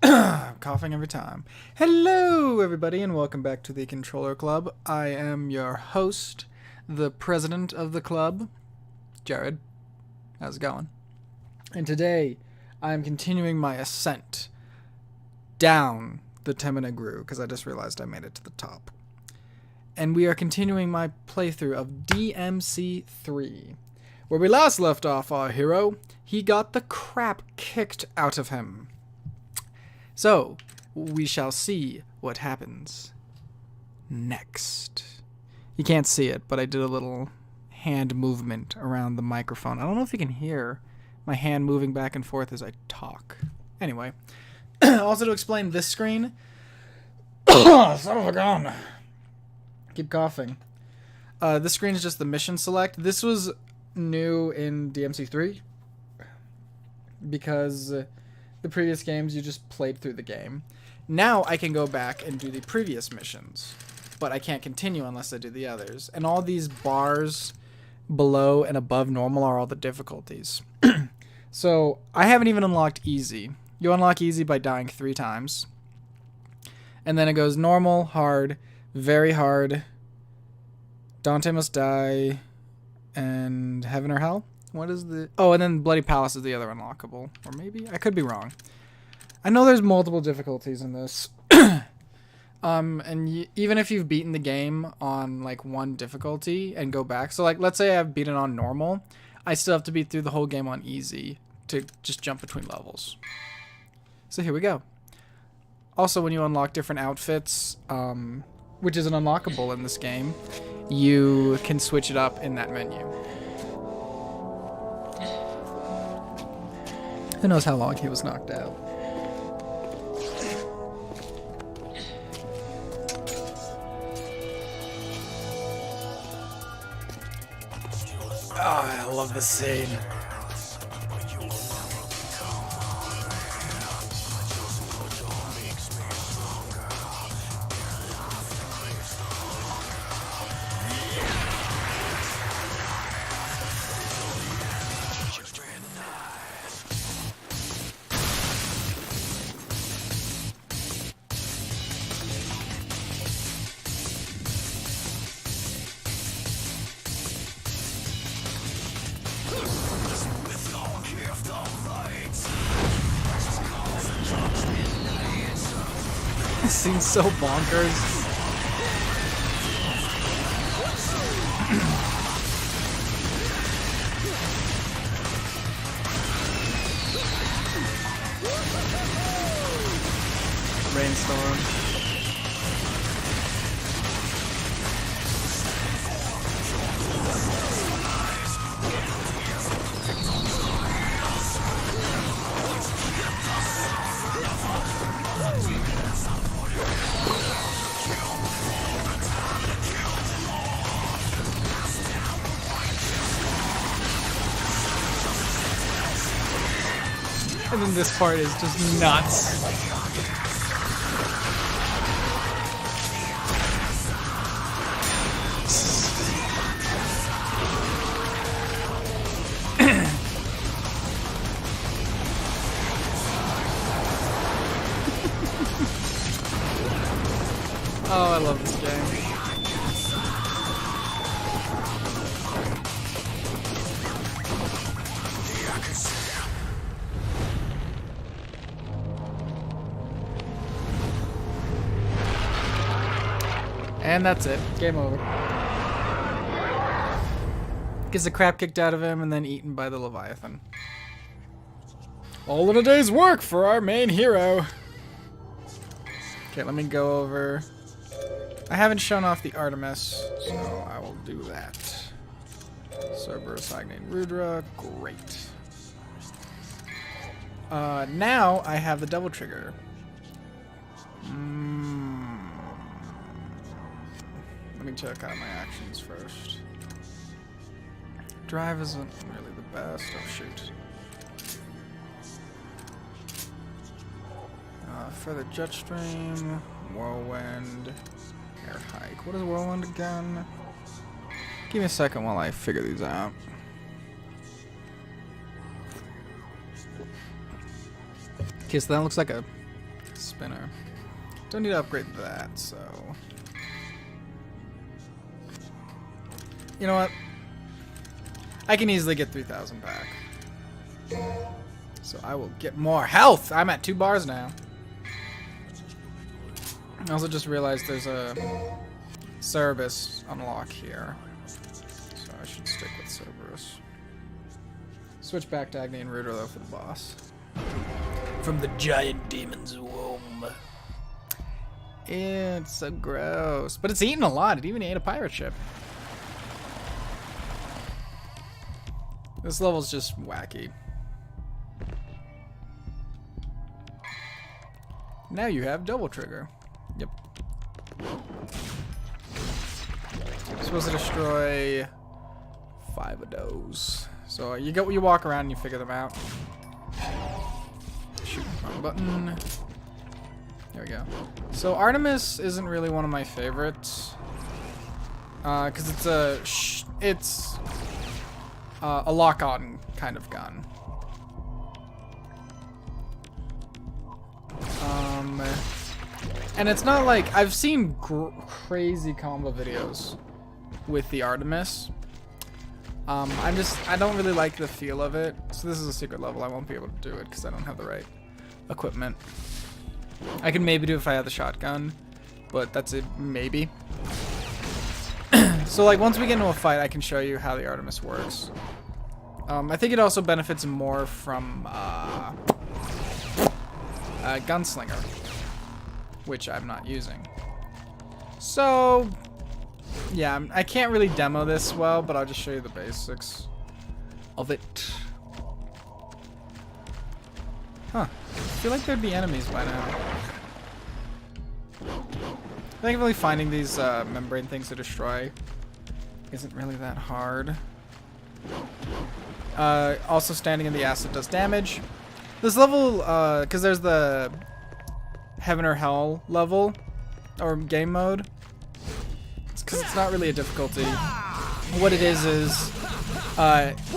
Coughing every time. Hello, everybody, and welcome back to the Controller Club. I am your host, the president of the club, Jared. How's it going? And today, I'm continuing my ascent down the Temenegru, because I just realized I made it to the top. And we are continuing my playthrough of DMC3. Where we last left off our hero, he got the crap kicked out of him. So, we shall see what happens next. You can't see it, but I did a little hand movement around the microphone. I don't know if you can hear my hand moving back and forth as I talk. Anyway, also to explain this screen. Son of a gun. Keep coughing. This screen is just the mission select. This was new in DMC3 because the previous games you just played through the game. Now I can go back and do the previous missions, but I can't continue unless I do the others. And all these bars below and above normal are all the difficulties. So I haven't even unlocked easy. You unlock easy by dying 3 times. And then it goes normal, hard, very hard, Dante must die, and heaven or hell. What is the... Oh, and then Bloody Palace is the other unlockable. Or maybe? I could be wrong. I know there's multiple difficulties in this. And even if you've beaten the game on, like, one difficulty and go back... So, like, let's say I've beaten on normal. I still have to beat through the whole game on easy to just jump between levels. So here we go. Also, when you unlock different outfits, which is an unlockable in this game, you can switch it up in that menu. Who knows how long he was knocked out. Oh, I love this scene. This scene's so bonkers. Rainstorm. And then this part is just nuts. Oh, I love this game. And that's it. Game over. Gets the crap kicked out of him and then eaten by the Leviathan. All in a day's work for our main hero. Okay, let me go over. I haven't shown off the Artemis, so I will do that. Cerberus, Agnate, Rudra, great. Now I have the double trigger. Let me check out my actions first. Drive isn't really the best. Oh, shoot. Further Jetstream, Whirlwind, Air Hike. What is Whirlwind again? Give me a second while I figure these out. Okay, so that looks like a Spinner. Don't need to upgrade that, so... You know what? I can easily get 3,000 back. So I will get more health! I'm at 2 bars now. I also just realized there's a Cerberus unlock here. So I should stick with Cerberus. Switch back to Agni and Rooter though for the boss. From the giant demon's womb. It's so gross. But it's eating a lot. It even ate a pirate ship. This level's just wacky. Now you have double trigger. Yep. Supposed to destroy 5 of those. So you walk around and you figure them out. Shoot, wrong button. There we go. So Artemis isn't really one of my favorites, because it's a lock-on kind of gun. And it's not like I've seen crazy combo videos with the Artemis. I don't really like the feel of it. So this is a secret level. I won't be able to do it because I don't have the right equipment. I can maybe do it if I have the shotgun, but that's a maybe. So like once we get into a fight, I can show you how the Artemis works. I think it also benefits more from Gunslinger, which I'm not using. So yeah, I can't really demo this well, but I'll just show you the basics of it. Huh. I feel like there'd be enemies by now. Thankfully finding these membrane things to destroy isn't really that hard. Also standing in the acid does damage. This level, because there's the Heaven or Hell level, or game mode. It's because it's not really a difficulty. What it is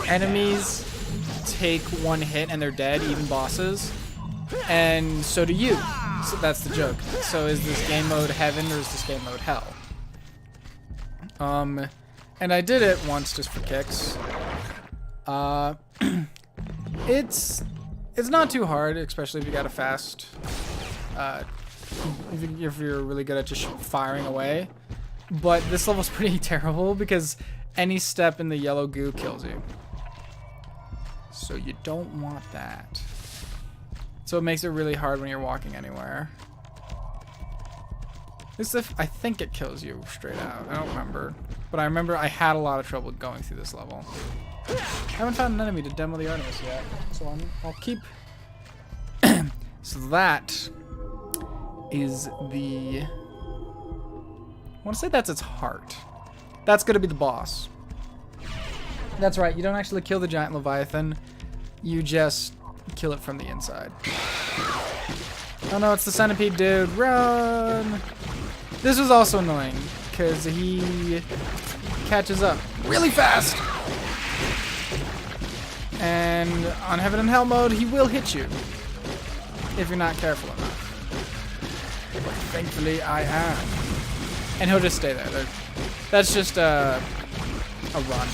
enemies take 1 hit and they're dead, even bosses, and so do you. So that's the joke. So is this game mode heaven or is this game mode hell? And I did it once just for kicks. It's not too hard, especially if you got a fast, if you're really good at just firing away. But this level's pretty terrible because any step in the yellow goo kills you. So you don't want that. So it makes it really hard when you're walking anywhere. I think it kills you straight out. I don't remember. But I remember I had a lot of trouble going through this level. I haven't found an enemy to demo the Artemis yet. So I'll keep... So that is the... I want to say that's its heart. That's going to be the boss. That's right, you don't actually kill the giant Leviathan. You just kill it from the inside. Oh no, it's the centipede dude. Run! This was also annoying, because he catches up really fast. And on Heaven and Hell mode, he will hit you if you're not careful enough. But thankfully, I am. And he'll just stay there. That's just a run.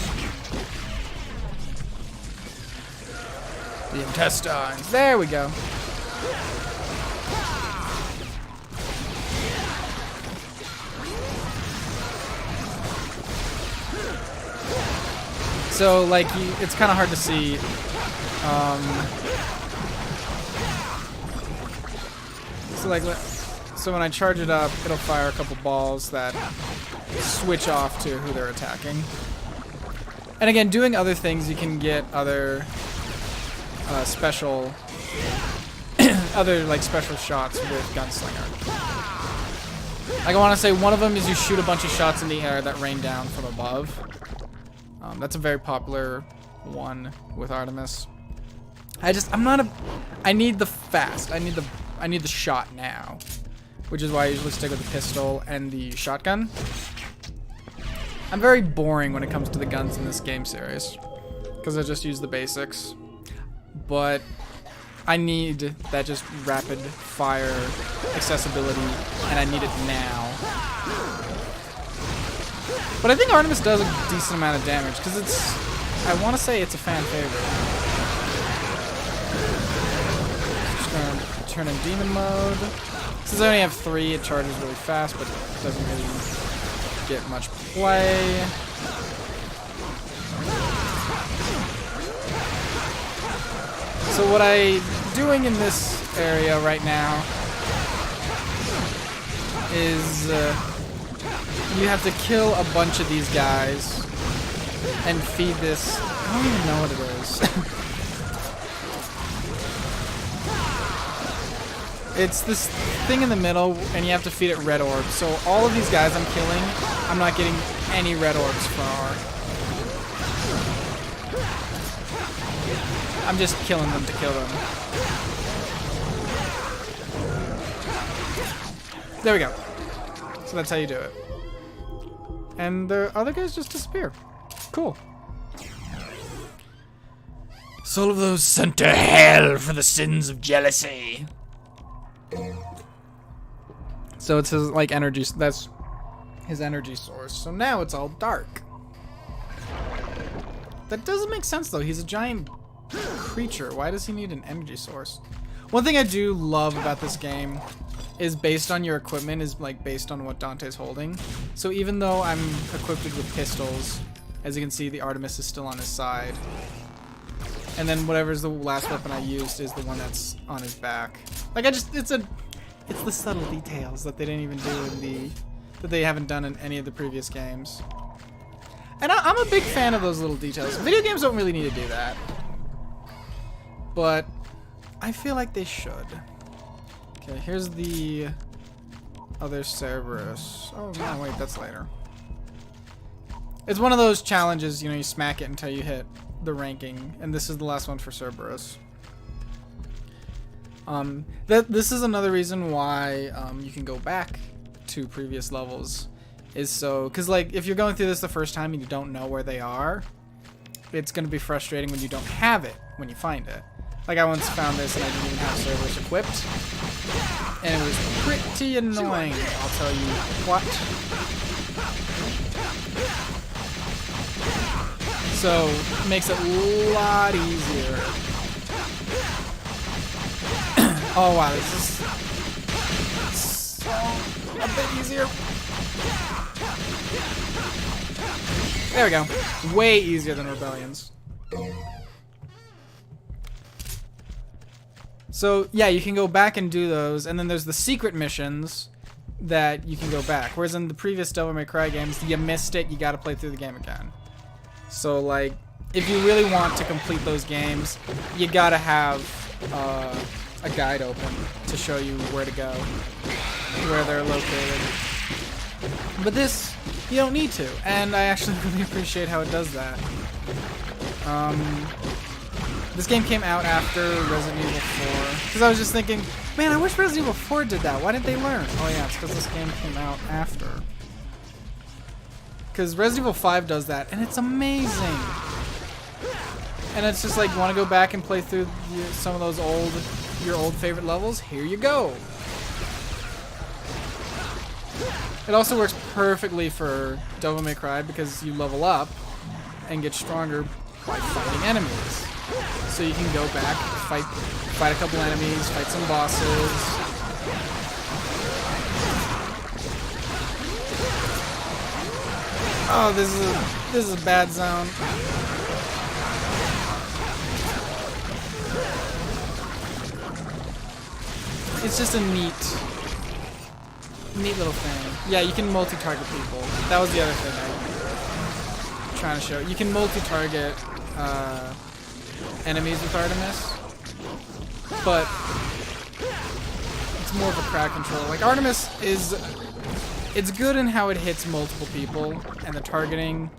The intestines. There we go. So, like, it's kind of hard to see. So when I charge it up, it'll fire a couple balls that switch off to who they're attacking. And again, doing other things, you can get other special, special shots with Gunslinger. Like I want to say one of them is you shoot a bunch of shots in the air that rain down from above. That's a very popular one with Artemis. I need the fast. I need the shot now, which is why I usually stick with the pistol and the shotgun. I'm very boring when it comes to the guns in this game series because I just use the basics. But I need that just rapid fire accessibility, and I need it now. But I think Artemis does a decent amount of damage, because it's, I want to say it's a fan favorite. Just going to turn in demon mode. Since I only have 3, it charges really fast, but doesn't really get much play. So what I'm doing in this area right now is you have to kill a bunch of these guys and feed this. I don't even know what it is. It's this thing in the middle, and you have to feed it red orbs. So all of these guys I'm killing, I'm not getting any red orbs for. I'm just killing them to kill them. There we go. So that's how you do it. And the other guys just disappear. Cool. Soul of those sent to hell for the sins of jealousy. So it's his, like, energy, that's his energy source. So now it's all dark. That doesn't make sense, though. He's a giant creature. Why does he need an energy source? One thing I do love about this game is based on your equipment, is like based on what Dante's holding. So even though I'm equipped with pistols, as you can see, the Artemis is still on his side. And then whatever's the last weapon I used is the one that's on his back. Like, it's the subtle details that they didn't even do in that they haven't done in any of the previous games. And I'm a big fan of those little details. Video games don't really need to do that. But I feel like they should. Okay, here's the other Cerberus. Oh, no, wait, that's later. It's one of those challenges, you know, you smack it until you hit the ranking, and this is the last one for Cerberus. This is another reason why you can go back to previous levels, is so, because like if you're going through this the first time and you don't know where they are, it's going to be frustrating when you don't have it when you find it. Like, I once found this and I didn't even have Cerberus equipped, and it was pretty annoying, I'll tell you what. So it makes it a lot easier. Oh wow, this is so a bit easier. There we go. Way easier than Rebellion's. So yeah, you can go back and do those, and then there's the secret missions that you can go back. Whereas in the previous Devil May Cry games, you missed it, you gotta play through the game again. So like, if you really want to complete those games, you gotta have a guide open to show you where to go, where they're located. But this, you don't need to, and I actually really appreciate how it does that. This game came out after Resident Evil 4, because I was just thinking, man, I wish Resident Evil 4 did that. Why didn't they learn? Oh yeah, it's because this game came out after. Because Resident Evil 5 does that, and it's amazing. And it's just like, want to go back and play through some of those your old favorite levels? Here you go. It also works perfectly for Devil May Cry because you level up and get stronger by fighting enemies. So you can go back, fight a couple enemies, fight some bosses. Oh, this is a bad zone. It's just a neat little thing. Yeah, you can multi-target people. That was the other thing I was trying to show. You can multi-target enemies with Artemis, but it's more of a crowd control. Like, Artemis it's good in how it hits multiple people and the targeting,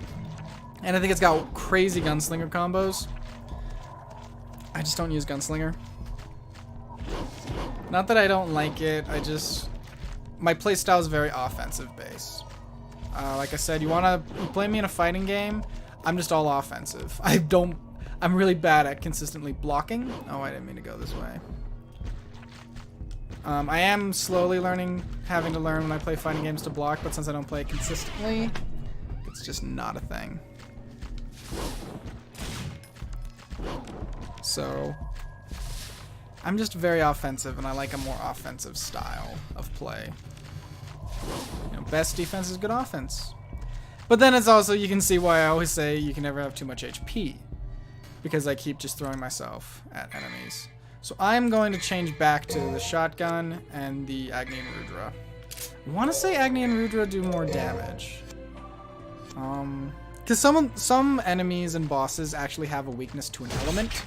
and I think it's got crazy gunslinger combos. I just don't use gunslinger. Not that I don't like it, my playstyle is very offensive based. Like I said, you play me in a fighting game, I'm just all offensive. I'm really bad at consistently blocking. Oh, I didn't mean to go this way. I am slowly having to learn when I play fighting games to block, but since I don't play it consistently, it's just not a thing. So, I'm just very offensive, and I like a more offensive style of play. You know, best defense is good offense. But then it's also, you can see why I always say you can never have too much HP. Because I keep just throwing myself at enemies. So I'm going to change back to the shotgun and the Agni and Rudra. I want to say Agni and Rudra do more damage. Because some enemies and bosses actually have a weakness to an element.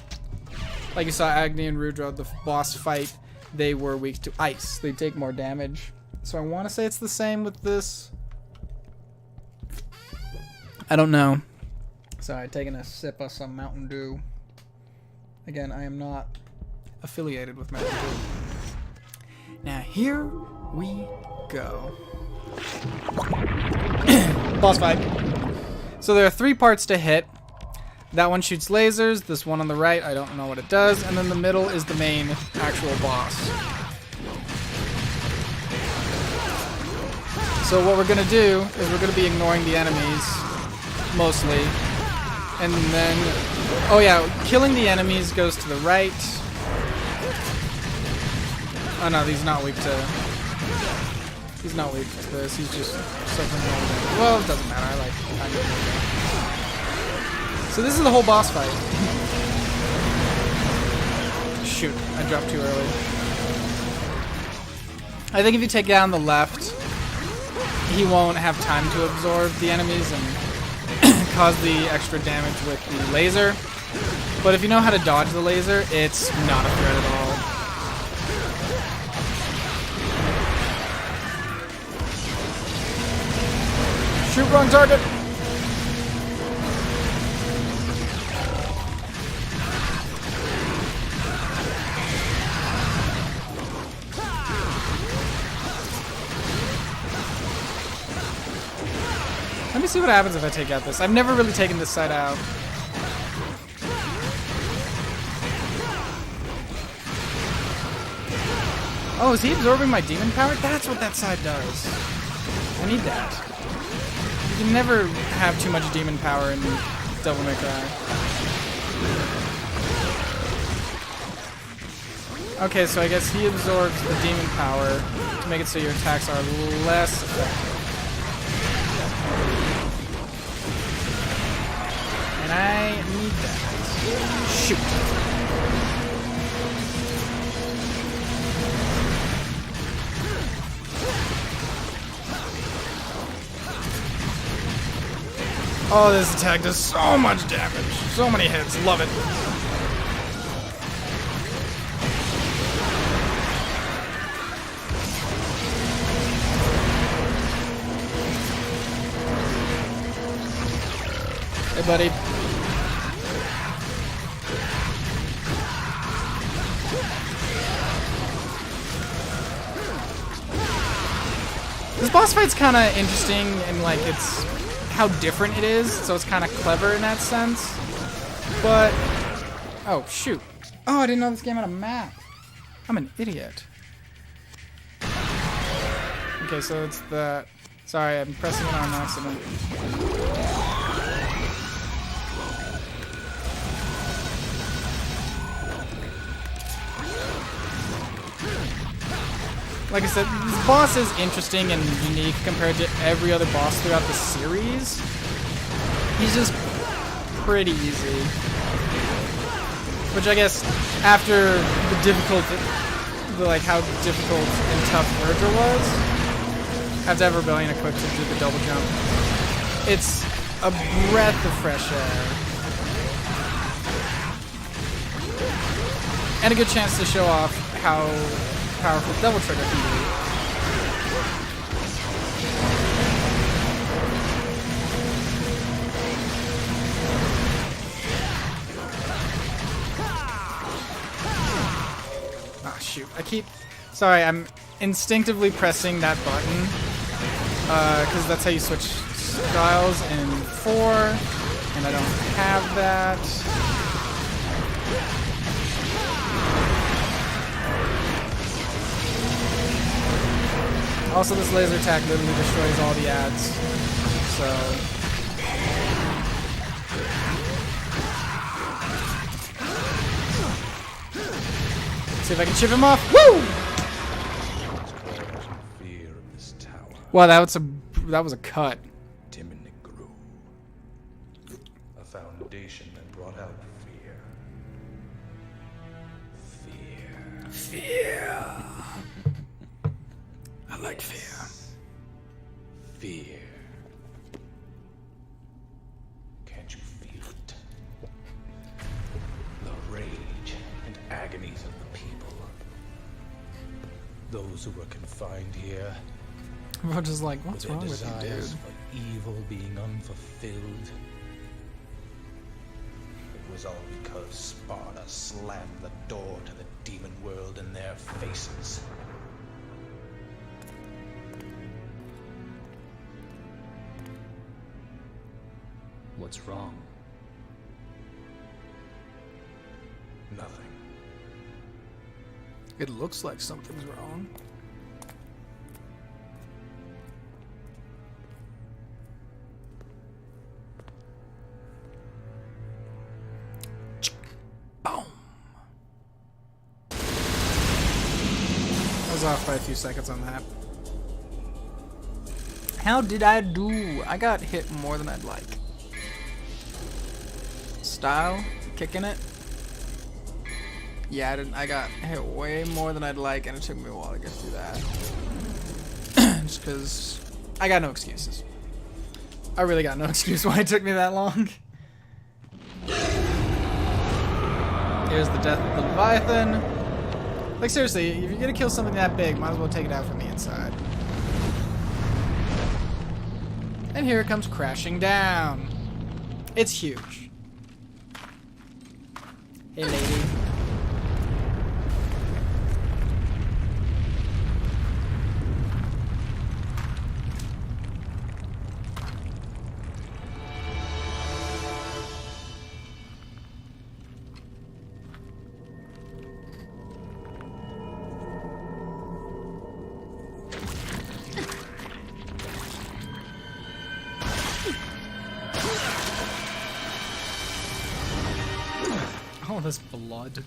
Like you saw Agni and Rudra, the boss fight, they were weak to ice. They take more damage. So I want to say it's the same with this. I don't know. Sorry, taking a sip of some Mountain Dew. Again, I am not affiliated with Mountain Dew. Now here we go. Boss fight. So there are 3 parts to hit. That one shoots lasers, this one on the right, I don't know what it does, and then the middle is the main actual boss. So what we're gonna do is we're gonna be ignoring the enemies, mostly. And then, oh yeah, killing the enemies goes to the right. Oh no, he's not weak to this, he's just suffering more damage. Well, it doesn't matter, I like it. So this is the whole boss fight. Shoot, I dropped too early. I think if you take down the left, he won't have time to absorb the enemies and cause the extra damage with the laser. But if you know how to dodge the laser, it's not a threat at all. Shoot, wrong target! Let me see what happens if I take out this. I've never really taken this side out. Oh, is he absorbing my demon power? That's what that side does. I need that. You can never have too much demon power in Devil May Cry. Okay, so I guess he absorbs the demon power to make it so your attacks are less effective. And I need that. Shoot. Oh, this attack does so much damage. So many hits. Love it. Hey, buddy. This boss fight's kind of interesting in like it's how different it is, so it's kind of clever in that sense. But oh shoot! Oh, I didn't know this game had a map. I'm an idiot. Okay, so it's the. Sorry, I'm pressing it on accident. Like I said, this boss is interesting and unique compared to every other boss throughout the series. He's just pretty easy. Which I guess, after the difficult, like how difficult and tough Virgil was, after have Rebellion equipped to do the double jump, it's a breath of fresh air. And a good chance to show off how powerful double trigger can be. Ah, shoot. Sorry, I'm instinctively pressing that button, because that's how you switch styles in 4, and I don't have that. Also, this laser attack literally destroys all the ads. So... see if I can chip him off. Woo! Wow, that was a cut. Timidly grew. A foundation that brought out fear. Fear. I like fear. Fear. Can't you feel it? The rage and agonies of the people. Those who were confined here. Everyone's just like, what's wrong with you, dude? Desires for evil being unfulfilled. It was all because Sparta slammed the door to the demon world in their faces. What's wrong? Nothing. It looks like something's wrong. Boom. I was off by a few seconds on that. How did I do? I got hit more than I'd like. Style, kicking it. Yeah, I got hit way more than I'd like, and it took me a while to get through that. Just because I got no excuses. I really got no excuse why it took me that long. Here's the death of the Leviathan. Like, seriously, if you're gonna kill something that big, might as well take it out from the inside. And here it comes crashing down. It's huge. Hey, lady. Oh, this blood.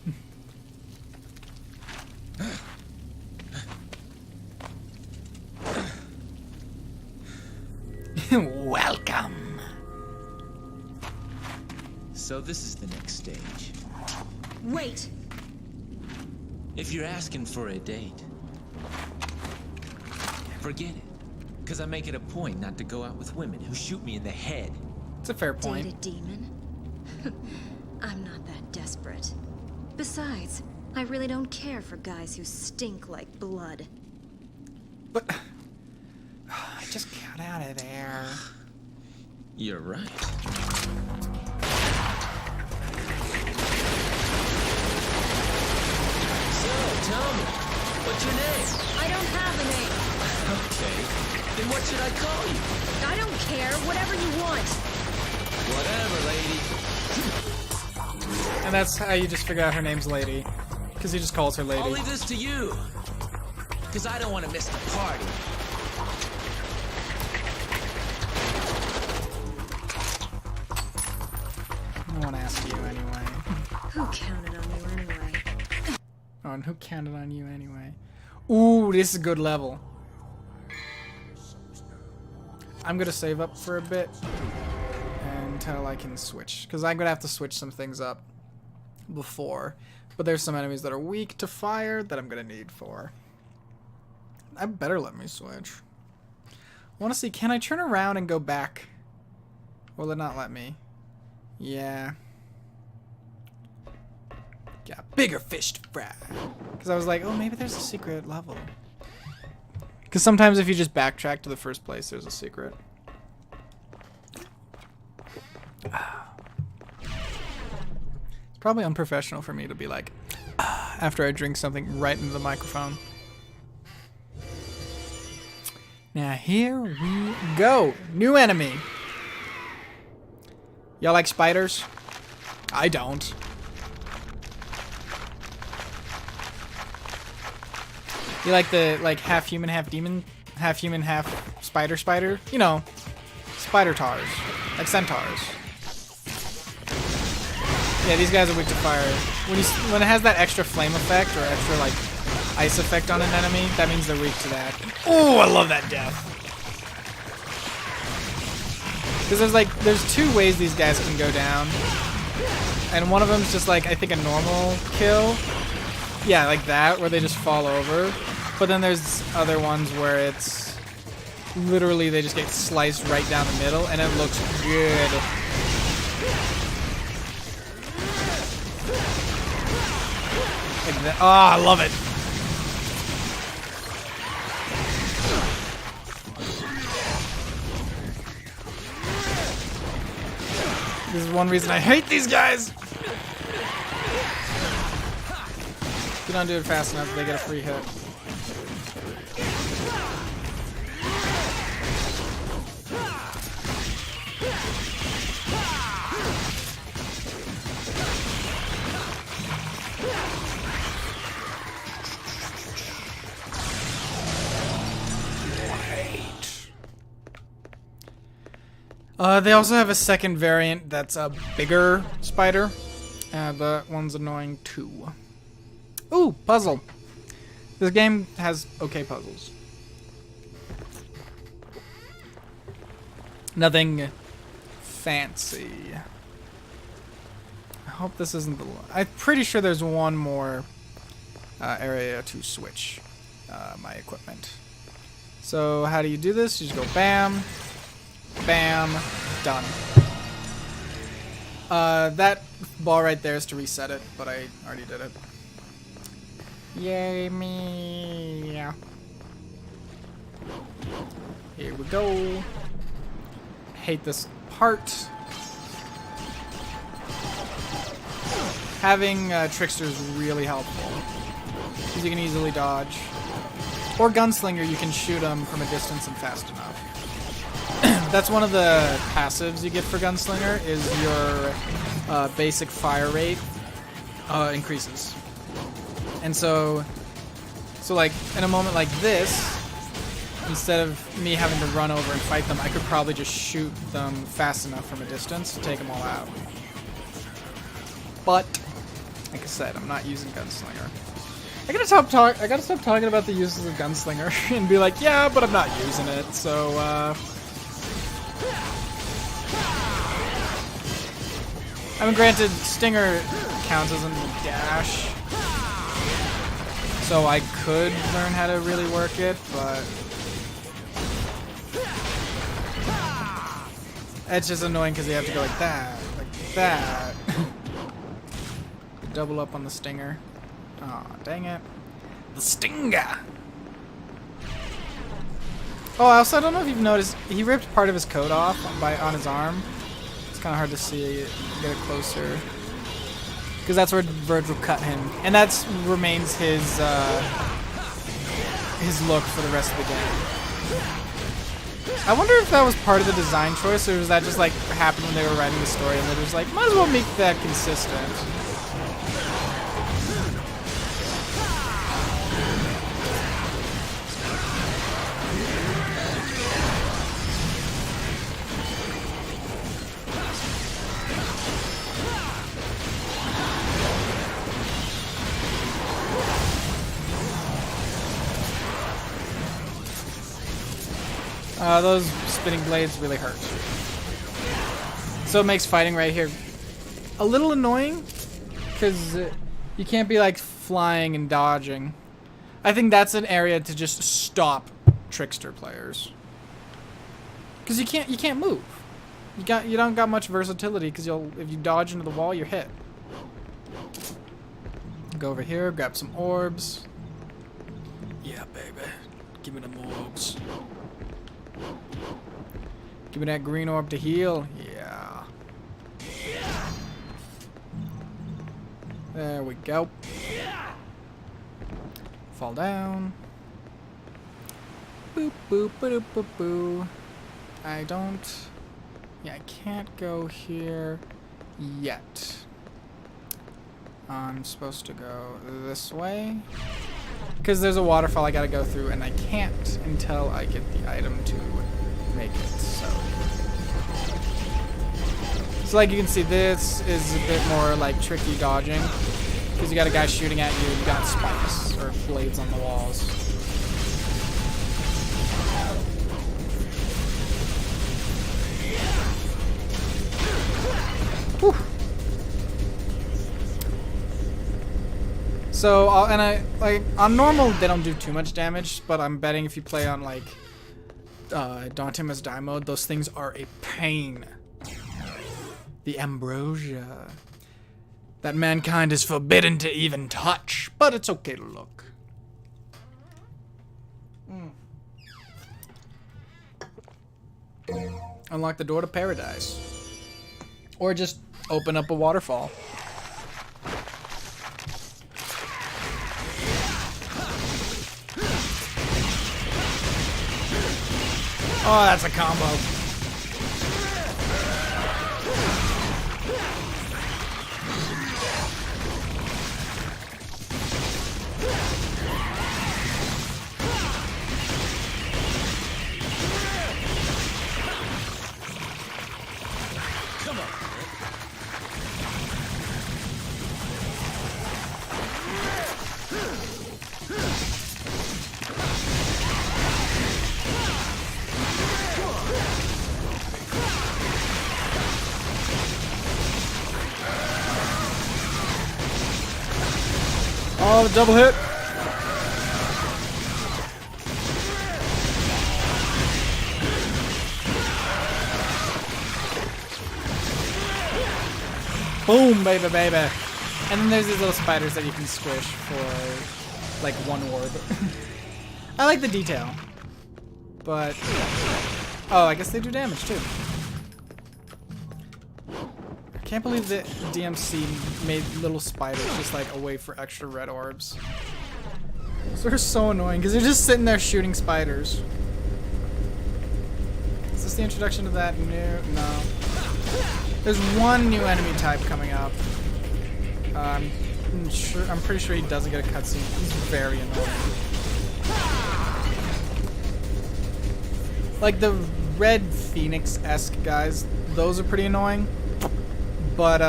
Welcome. So this is the next stage. Wait. If you're asking for a date, forget it. Because I make it a point not to go out with women who shoot me in the head. It's a fair point. Date a demon? I'm not that desperate. Besides, I really don't care for guys who stink like blood. But I just got out of there. You're right. So, tell me, what's your name? I don't have a name. Okay, then what should I call you? I don't care. Whatever you want. Whatever, lady. And that's how you just figure out her name's Lady. Because he just calls her Lady. I'll leave this to you. Because I don't want to miss the party. I want to ask you anyway. Who counted on you anyway? Oh, and who counted on you anyway? Ooh, this is a good level. I'm going to save up for a bit until I can switch. Because I'm going to have to switch some things up before. But there's some enemies that are weak to fire that I'm going to need for. I better let me switch. I want to see, can I turn around and go back? Will it not let me? Yeah. Got bigger fish to fry. Because I was like, oh, maybe there's a secret level. Because sometimes if you just backtrack to the first place, there's a secret. It's probably unprofessional for me to be like, after I drink something right into the microphone. Now here we go. New enemy. Y'all like spiders? I don't. You like the half human, half demon, half human, half spider? You know, spider tars, like centaurs. Yeah, these guys are weak to fire. When it has that extra flame effect or extra like ice effect on an enemy, that means they're weak to that. Oh, I love that death. Because there's two ways these guys can go down, and one of them's just like I think a normal kill. Yeah, like that, where they just fall over. But then there's other ones where it's literally they just get sliced right down the middle, and it looks good. Like that. Oh, I love it. This is one reason I hate these guys. If you don't do it fast enough, they get a free hit. They also have a second variant that's a bigger spider. That one's annoying too. Ooh, puzzle. This game has okay puzzles. Nothing fancy. I hope this isn't the... I'm pretty sure there's one more area to switch my equipment. So how do you do this? You just go bam, bam, done. That ball right there is to reset it, but I already did it. Yay me. Here we go. Hate this part. Having Trickster is really helpful, because you can easily dodge. Or Gunslinger, you can shoot them from a distance and fast enough. That's one of the passives you get for Gunslinger, is your basic fire rate increases. And so like, in a moment like this, instead of me having to run over and fight them, I could probably just shoot them fast enough from a distance to take them all out. But, like I said, I'm not using Gunslinger. I gotta stop talking about the uses of Gunslinger and be like, yeah, but I'm not using it, so, I mean, granted, Stinger counts as a dash, so I could learn how to really work it, but it's just annoying because you have to go like that, double up on the Stinger. Aw, oh, dang it. The Stinger! Oh, also, I don't know if you've noticed, he ripped part of his coat off on his arm. It's kind of hard to see, get it closer. Because that's where Virgil cut him. And that remains his look for the rest of the game. I wonder if that was part of the design choice, or was that just like happened when they were writing the story and they were just like, might as well make that consistent. Those spinning blades really hurt. So it makes fighting right here a little annoying, because you can't be like flying and dodging. I think that's an area to just stop Trickster players, because you can't move. You don't got much versatility, because if you dodge into the wall, you're hit. Go over here, grab some orbs. Yeah, baby, give me them orbs. Give me that green orb to heal. Yeah. There we go. Fall down. Boop, boop, boop, boop, boop. I don't... Yeah, I can't go here yet. I'm supposed to go this way. because there's a waterfall I gotta go through, and I can't until I get the item to make it. So like you can see, this is a bit more like tricky dodging, because you got a guy shooting at you, you got spikes or blades on the walls. Whew. So, on normal, they don't do too much damage, but I'm betting if you play on, like, Dante Must Die mode, those things are a pain. The ambrosia. That mankind is forbidden to even touch, but it's okay to look. Unlock the door to paradise. Or just open up a waterfall. Oh, that's a combo. Come on. Oh, the double hit. Boom, baby, baby. And then there's these little spiders that you can squish for, like, one orb. I like the detail. But, oh, I guess they do damage, too. I can't believe that DMC made little spiders just, like, a way for extra red orbs. So they're so annoying, because they're just sitting there shooting spiders. Is this the introduction to that? No. There's one new enemy type coming up. I'm pretty sure he doesn't get a cutscene. He's very annoying. Like the red phoenix-esque guys, those are pretty annoying. But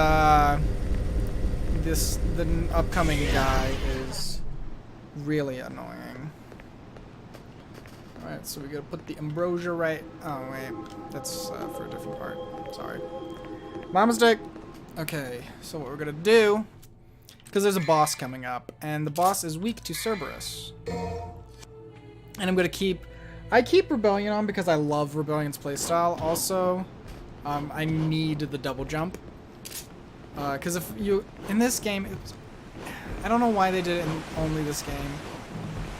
the upcoming guy is really annoying. Alright, so we gotta put the ambrosia right. Oh wait, that's for a different part. Sorry. My mistake. Okay, so what we're gonna do, because there's a boss coming up, and the boss is weak to Cerberus. And I'm gonna keep Rebellion on because I love Rebellion's playstyle. Also, I need the double jump. Because if you, in this game, I don't know why they did it in only this game.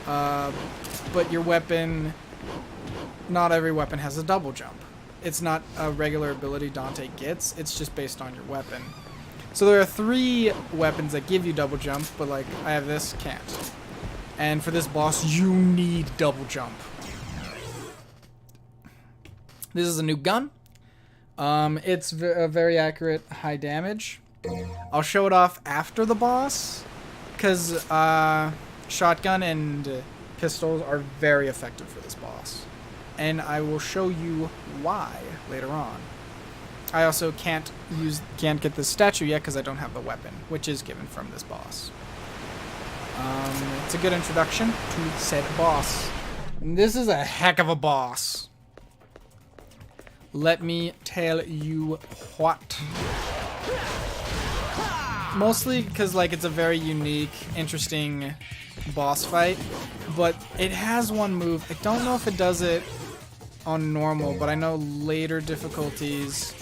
But your weapon, not every weapon has a double jump. It's not a regular ability Dante gets, it's just based on your weapon. So there are 3 weapons that give you double jump, but like, I have this, can't. And for this boss, you need double jump. This is a new gun. It's a very accurate high damage. I'll show it off after the boss, because shotgun and pistols are very effective for this boss. And I will show you why later on. I also can't get this statue yet because I don't have the weapon, which is given from this boss. It's a good introduction to said boss. And this is a heck of a boss. Let me tell you what. Mostly because like it's a very unique, interesting boss fight, but it has one move. I don't know if it does it on normal, but I know later difficulties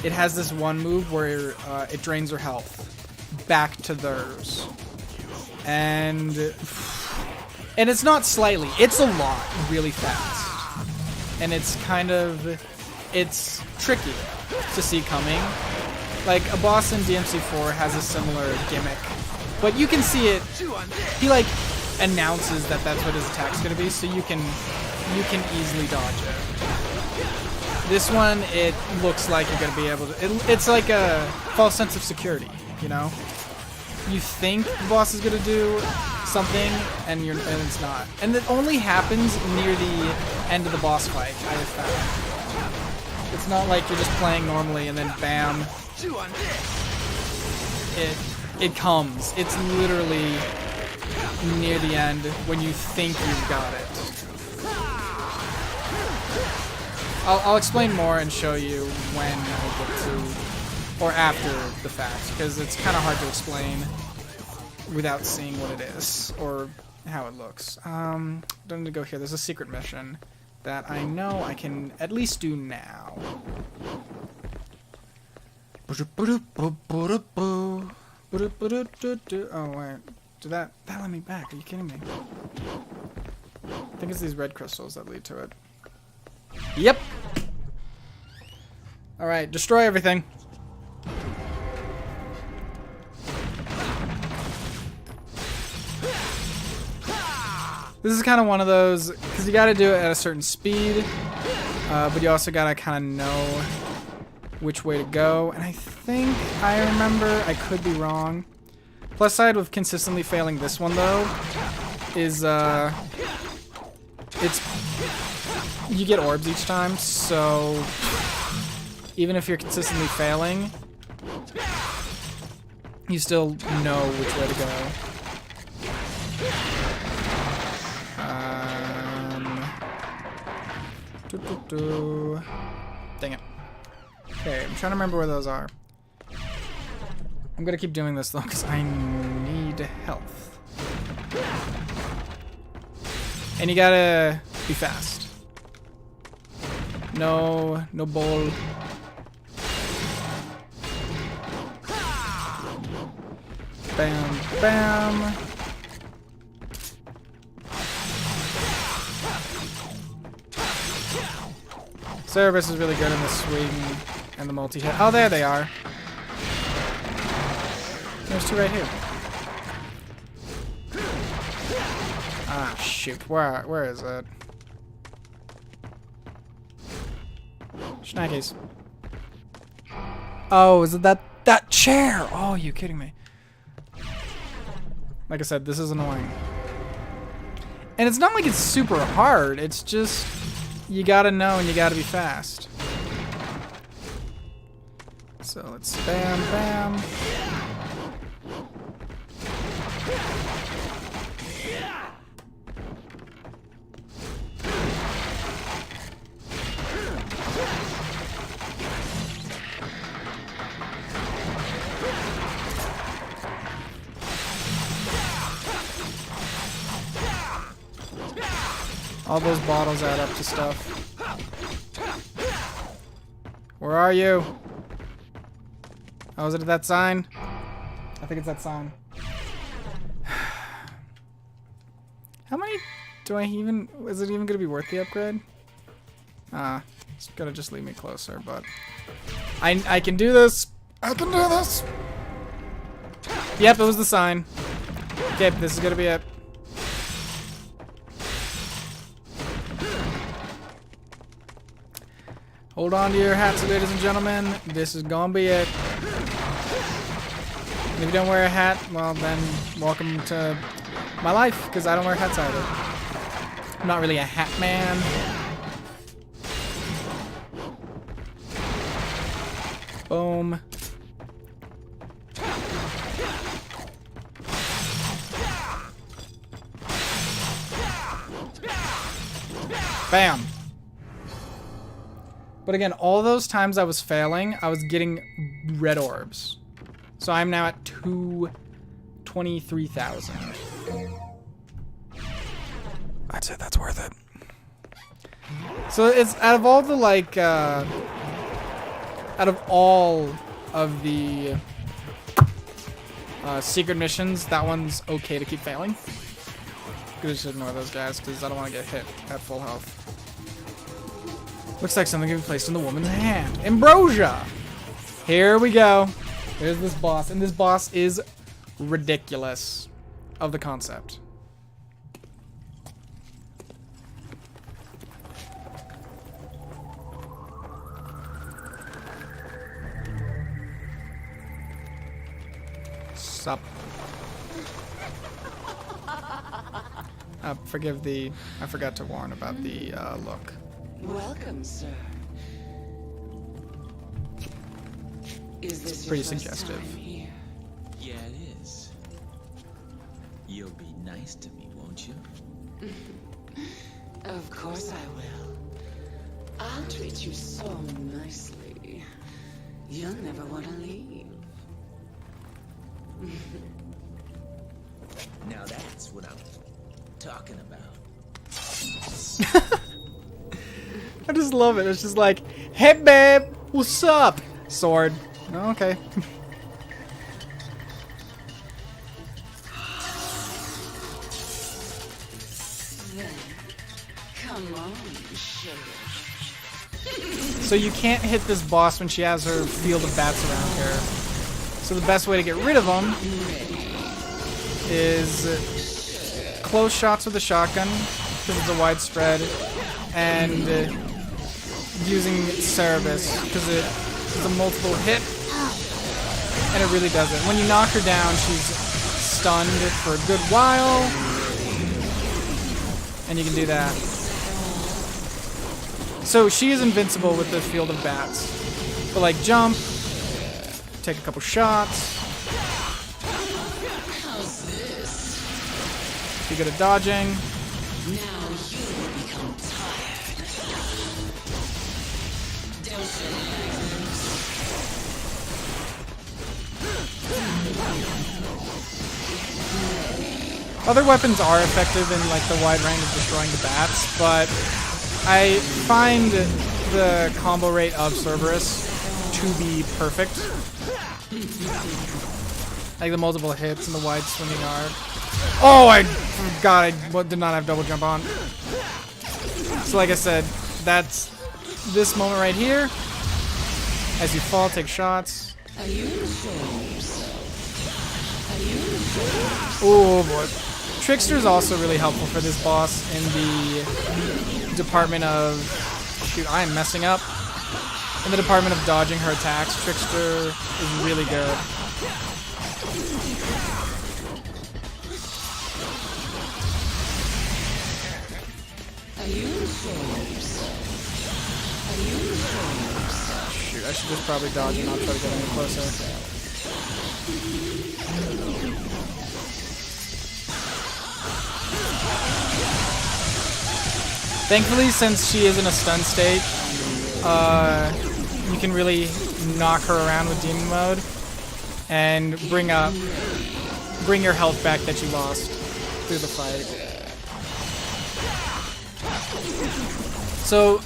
it has this one move where it drains her health back to theirs, and it's not slightly, it's a lot really fast, and it's tricky to see coming. Like a boss in DMC4 has a similar gimmick, but you can see it. He like announces that that's what his attack's gonna be, so you can easily dodge it. This one, it looks like you're gonna be able to. It's like a false sense of security, you know. you think the boss is gonna do something, and it's not. And it only happens near the end of the boss fight, I have found. It's not like you're just playing normally and then bam, it comes. It's literally near the end when you think you've got it. I'll explain more and show you when I get to, or after the fact, because it's kind of hard to explain without seeing what it is or how it looks. Don't need to go here. There's a secret mission that I know I can at least do now. Oh wait, did that let me back? Are you kidding me? I think it's these red crystals that lead to it. Yep. All right, destroy everything. This is kind of one of those, because you got to do it at a certain speed, but you also got to kind of know which way to go. And I think I remember, I could be wrong. Plus side with consistently failing this one though, is you get orbs each time, so even if you're consistently failing, you still know which way to go. Dang it. Okay, I'm trying to remember where those are. I'm gonna keep doing this though, because I need health. And you gotta be fast. No bull. Bam, bam. Cerberus is really good in the swing and the multi-hit. Oh, there they are. There's two right here. Ah, shoot. Where is it? Schnackes. Oh, is it that chair? Oh, you kidding me? Like I said, this is annoying. And it's not like it's super hard. It's just you gotta know and you gotta be fast. So let's bam, bam. All those bottles add up to stuff. Where are you? Oh, is it that sign? I think it's that sign. How many do I even... Is it even going to be worth the upgrade? It's going to just leave me closer, but... I can do this! I can do this! Yep, it was the sign. Okay, this is going to be it. Hold on to your hats, ladies and gentlemen. This is gonna be it. And if you don't wear a hat, well then, welcome to my life, because I don't wear hats either. I'm not really a hat man. Boom. Bam. But again, all those times I was failing, I was getting red orbs. So I'm now at 223,000. I'd say that's worth it. So it's out of all the out of all of the secret missions, that one's okay to keep failing. Gonna just ignore those guys because I don't want to get hit at full health. Looks like something can be placed in the woman's hand. Ambrosia! Here we go. Here's this boss. And this boss is ridiculous of the concept. Sup. Forgive the... I forgot to warn about the look. Welcome, sir. Is this Pretty your first suggestive. time here? Yeah, it is. You'll be nice to me, won't you? Of course I will. I'll treat you so nicely. You'll never want to leave. Now that's what I'm talking about. I just love it. It's just like, hey babe, what's up? Sword. Oh, okay. Then, come on, sugar. So you can't hit this boss when she has her field of bats around her. So the best way to get rid of them is close shots with a shotgun, because it's a widespread, and using Cerebus, because it's a multiple hit, and it really does it. When you knock her down, she's stunned for a good while, and you can do that. So she is invincible with the field of bats. But like jump, take a couple shots. Be good at dodging. Now you will become tired. Don't Other weapons are effective in like the wide range of destroying the bats, but I find the combo rate of Cerberus to be perfect. Like the multiple hits and the wide swinging arc. Oh, I forgot I did not have double jump on. So like I said, that's this moment right here. As you fall, take shots. Are you enjoying yourself? Are you enjoying yourself? Oh boy. Trickster is also really helpful for this boss in the department of... Shoot, I am messing up. In the department of dodging her attacks, Trickster is really good. Are you enjoying yourself? Are you enjoying yourself? Shoot, I should just probably dodge and not try to get any closer. Thankfully, since she is in a stun state, you can really knock her around with demon mode and bring your health back that you lost through the fight. So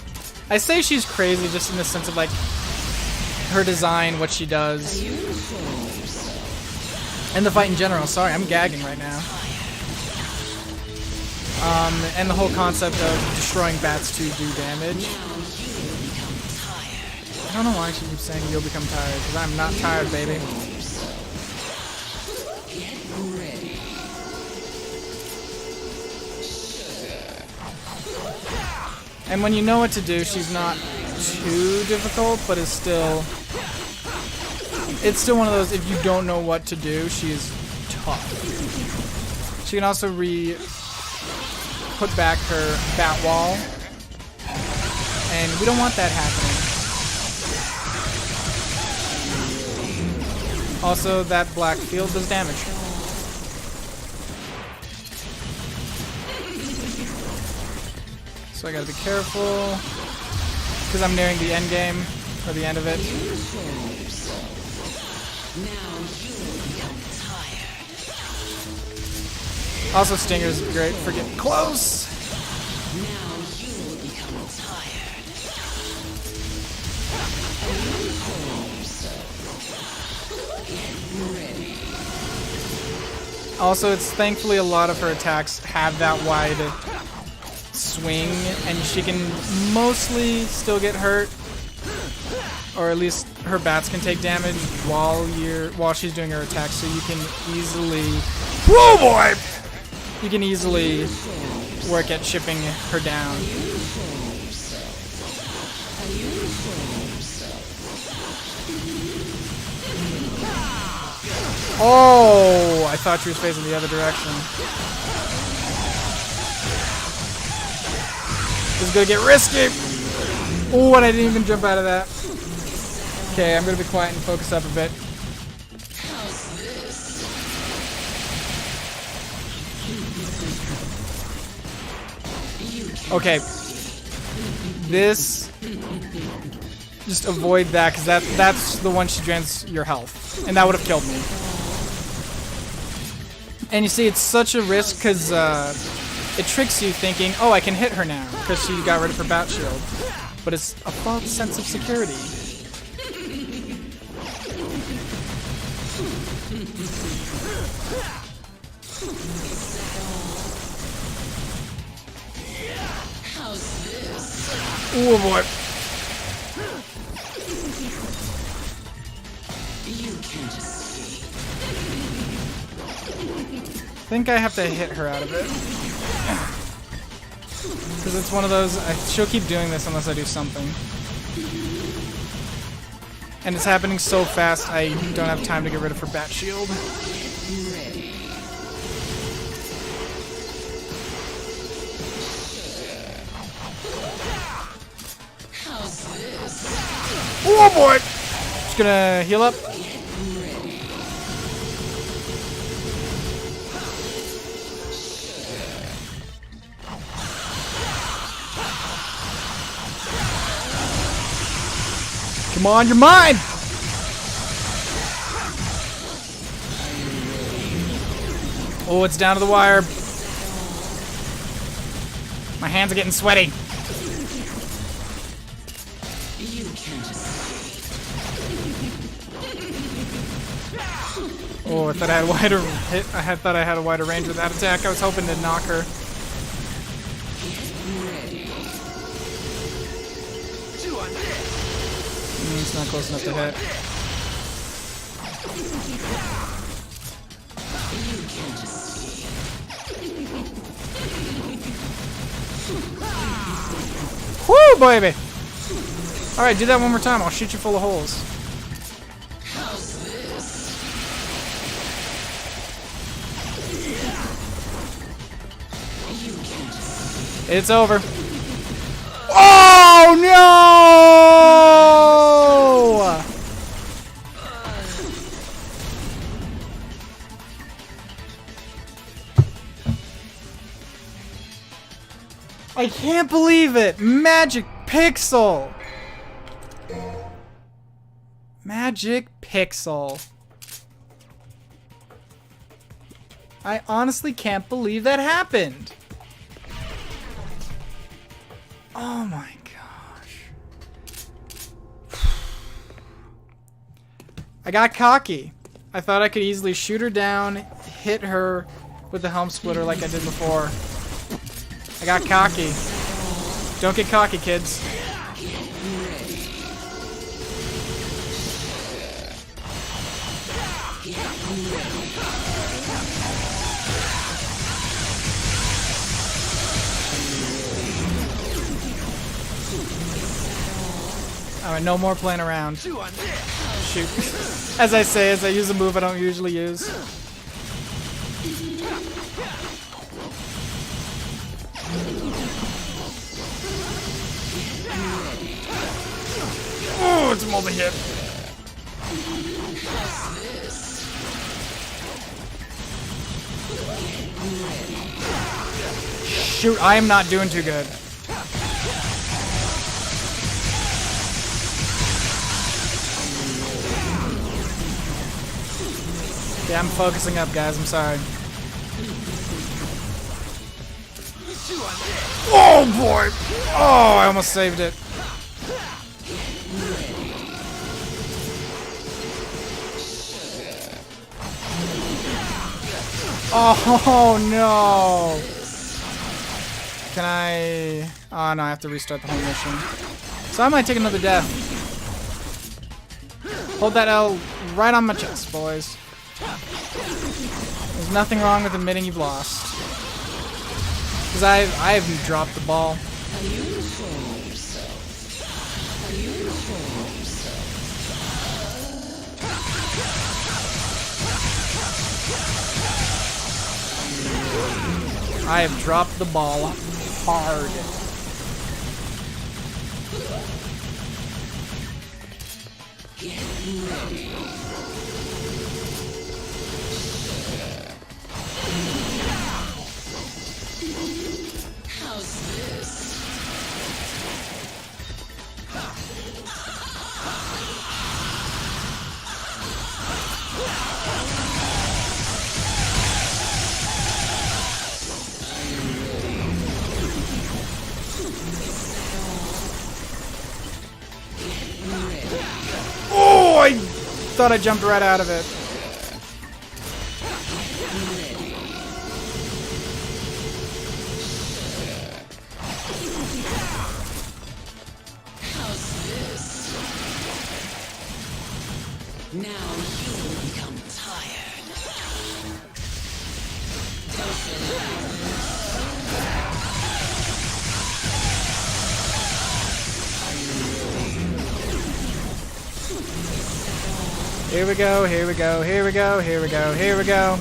I say she's crazy just in the sense of like her design, what she does, and the fight in general. Sorry, I'm gagging right now. And the whole concept of destroying bats to do damage. I don't know why she keeps saying you'll become tired, because I'm not tired, baby. And when you know what to do, she's not too difficult, but it's still one of those, if you don't know what to do, she's tough. She can also put back her bat wall, and we don't want that happening. Also, that black field does damage. So I gotta be careful, because I'm nearing the end game, or the end of it. Also, Stinger's great for getting close. Also, it's thankfully a lot of her attacks have that wide swing, and she can mostly still get hurt, or at least her bats can take damage while she's doing her attack. So you can easily, whoa boy, you can easily work at chipping her down. Oh, I thought she was facing the other direction. is gonna get risky. Oh, and I didn't even jump out of that. Okay, I'm gonna be quiet and focus up a bit. Okay. This... Just avoid that, because that's the one she drains your health. And that would have killed me. And you see, it's such a risk, because it tricks you thinking, oh, I can hit her now, because she got rid of her bat shield. But it's a false sense of security. Oh boy. I think I have to hit her out of it. Because it's one of those, she'll keep doing this unless I do something. And it's happening so fast, I don't have time to get rid of her bat shield. Oh boy! Just gonna heal up. Come on, you're mine! Oh, it's down to the wire. My hands are getting sweaty. Oh, I thought I had wider hit. I thought I had a wider range with that attack. I was hoping to knock her. It's not close enough to hit. Woo, baby! Alright, do that one more time. I'll shoot you full of holes. It's over. Oh no! I can't believe it! Magic Pixel! Magic Pixel. I honestly can't believe that happened. Oh my gosh. I got cocky. I thought I could easily shoot her down, hit her with the helm splitter like I did before. I got cocky. Don't get cocky, kids. Alright, no more playing around. Shoot. As I say, as I use a move I don't usually use. Oh, it's a multi-hit. Shoot, I am not doing too good. Yeah, I'm focusing up, guys. I'm sorry. Oh, boy! Oh, I almost saved it. Oh, no! Can I... Oh, no, I have to restart the whole mission. So I might take another death. Hold that L right on my chest, boys. There's nothing wrong with admitting you've lost. Because I haven't dropped the ball. I have dropped the ball hard. How's this? Oh, I thought I jumped right out of it. How's this? Now you will become tired. Here we go, here we go, here we go, here we go, here we go.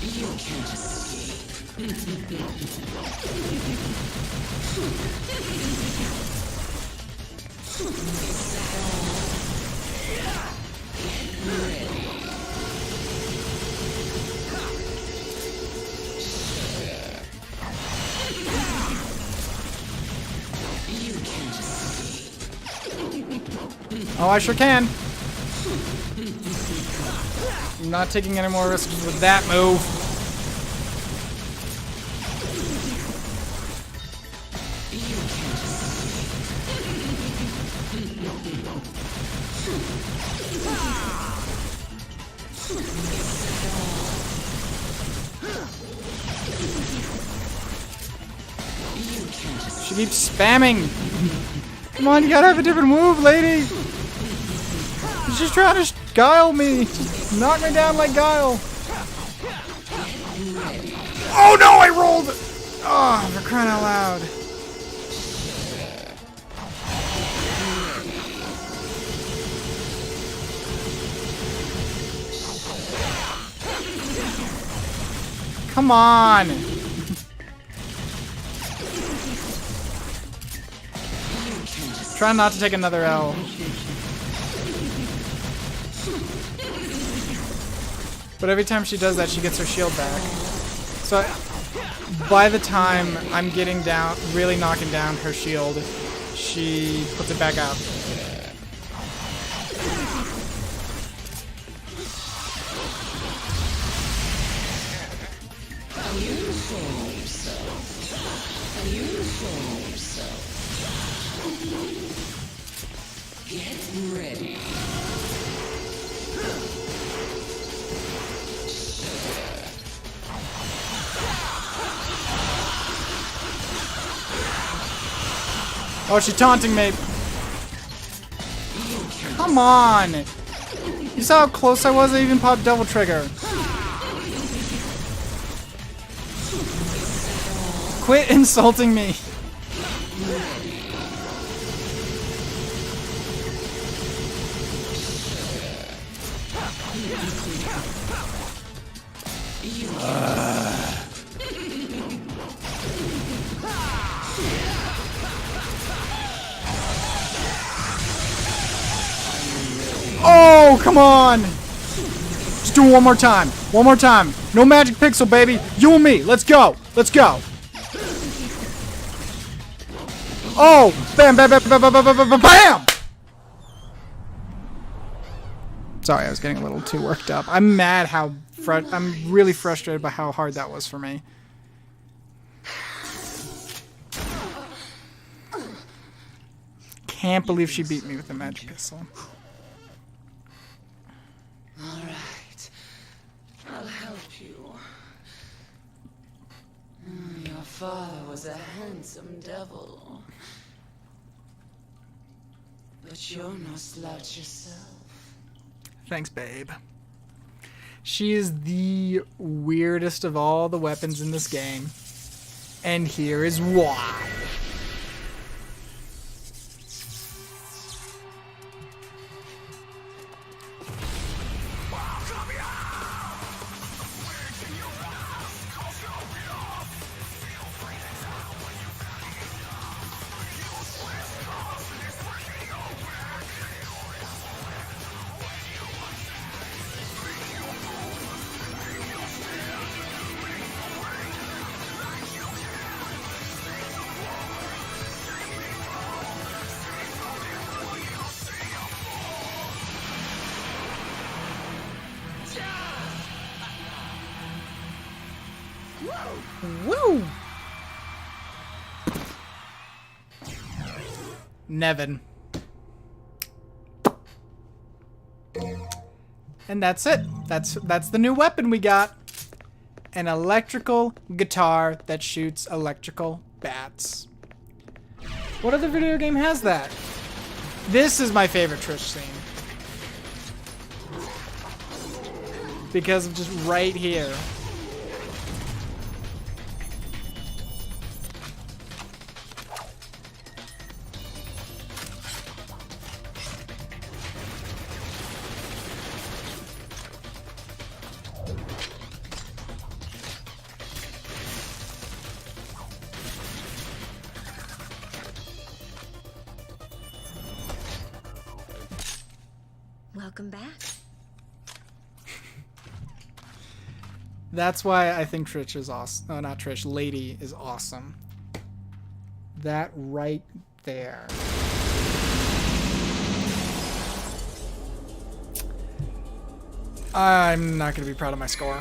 You can't escape. You can't escape. Oh, I sure can. I'm not taking any more risks with that move. She keeps spamming. Come on, you gotta have a different move, lady. She's just trying to guile me. Just knock me down like guile. Oh no, I rolled. Oh, for crying out loud. Come on. Try not to take another L. But every time she does that, she gets her shield back. So by the time I'm getting down, really knocking down her shield, she puts it back up. Get ready. Oh, she's taunting me. Come on. You saw how close I was? I even popped double trigger. Quit insulting me. Oh, come on! Just do it one more time. One more time. No magic pixel, baby. You and me. Let's go. Let's go. Oh! Bam, bam, bam, bam, bam, bam, bam, bam, bam! Sorry, I was getting a little too worked up. I'm mad how... I'm really frustrated by how hard that was for me. Can't believe she beat me with a magic pistol. All right. I'll help you. Your father was a handsome devil. But you're no slouch yourself. Thanks, babe. She is the weirdest of all the weapons in this game. And here is why. Woo! Nevin. And that's it. That's the new weapon we got. An electrical guitar that shoots electrical bats. What other video game has that? This is my favorite Trish scene. Because of just right here. Welcome back. That's why I think Trish is awesome. No, not Trish. Lady is awesome. That right there. I'm not going to be proud of my score.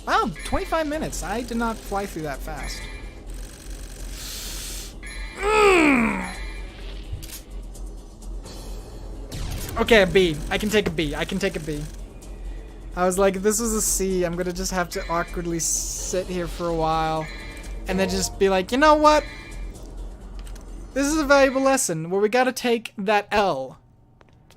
Wow, 25 minutes. I did not fly through that fast. Okay, a B. I can take a B. I can take a B. I was like, if this was a C, I'm gonna just have to awkwardly sit here for a while and then just be like, you know what? This is a valuable lesson where we gotta take that L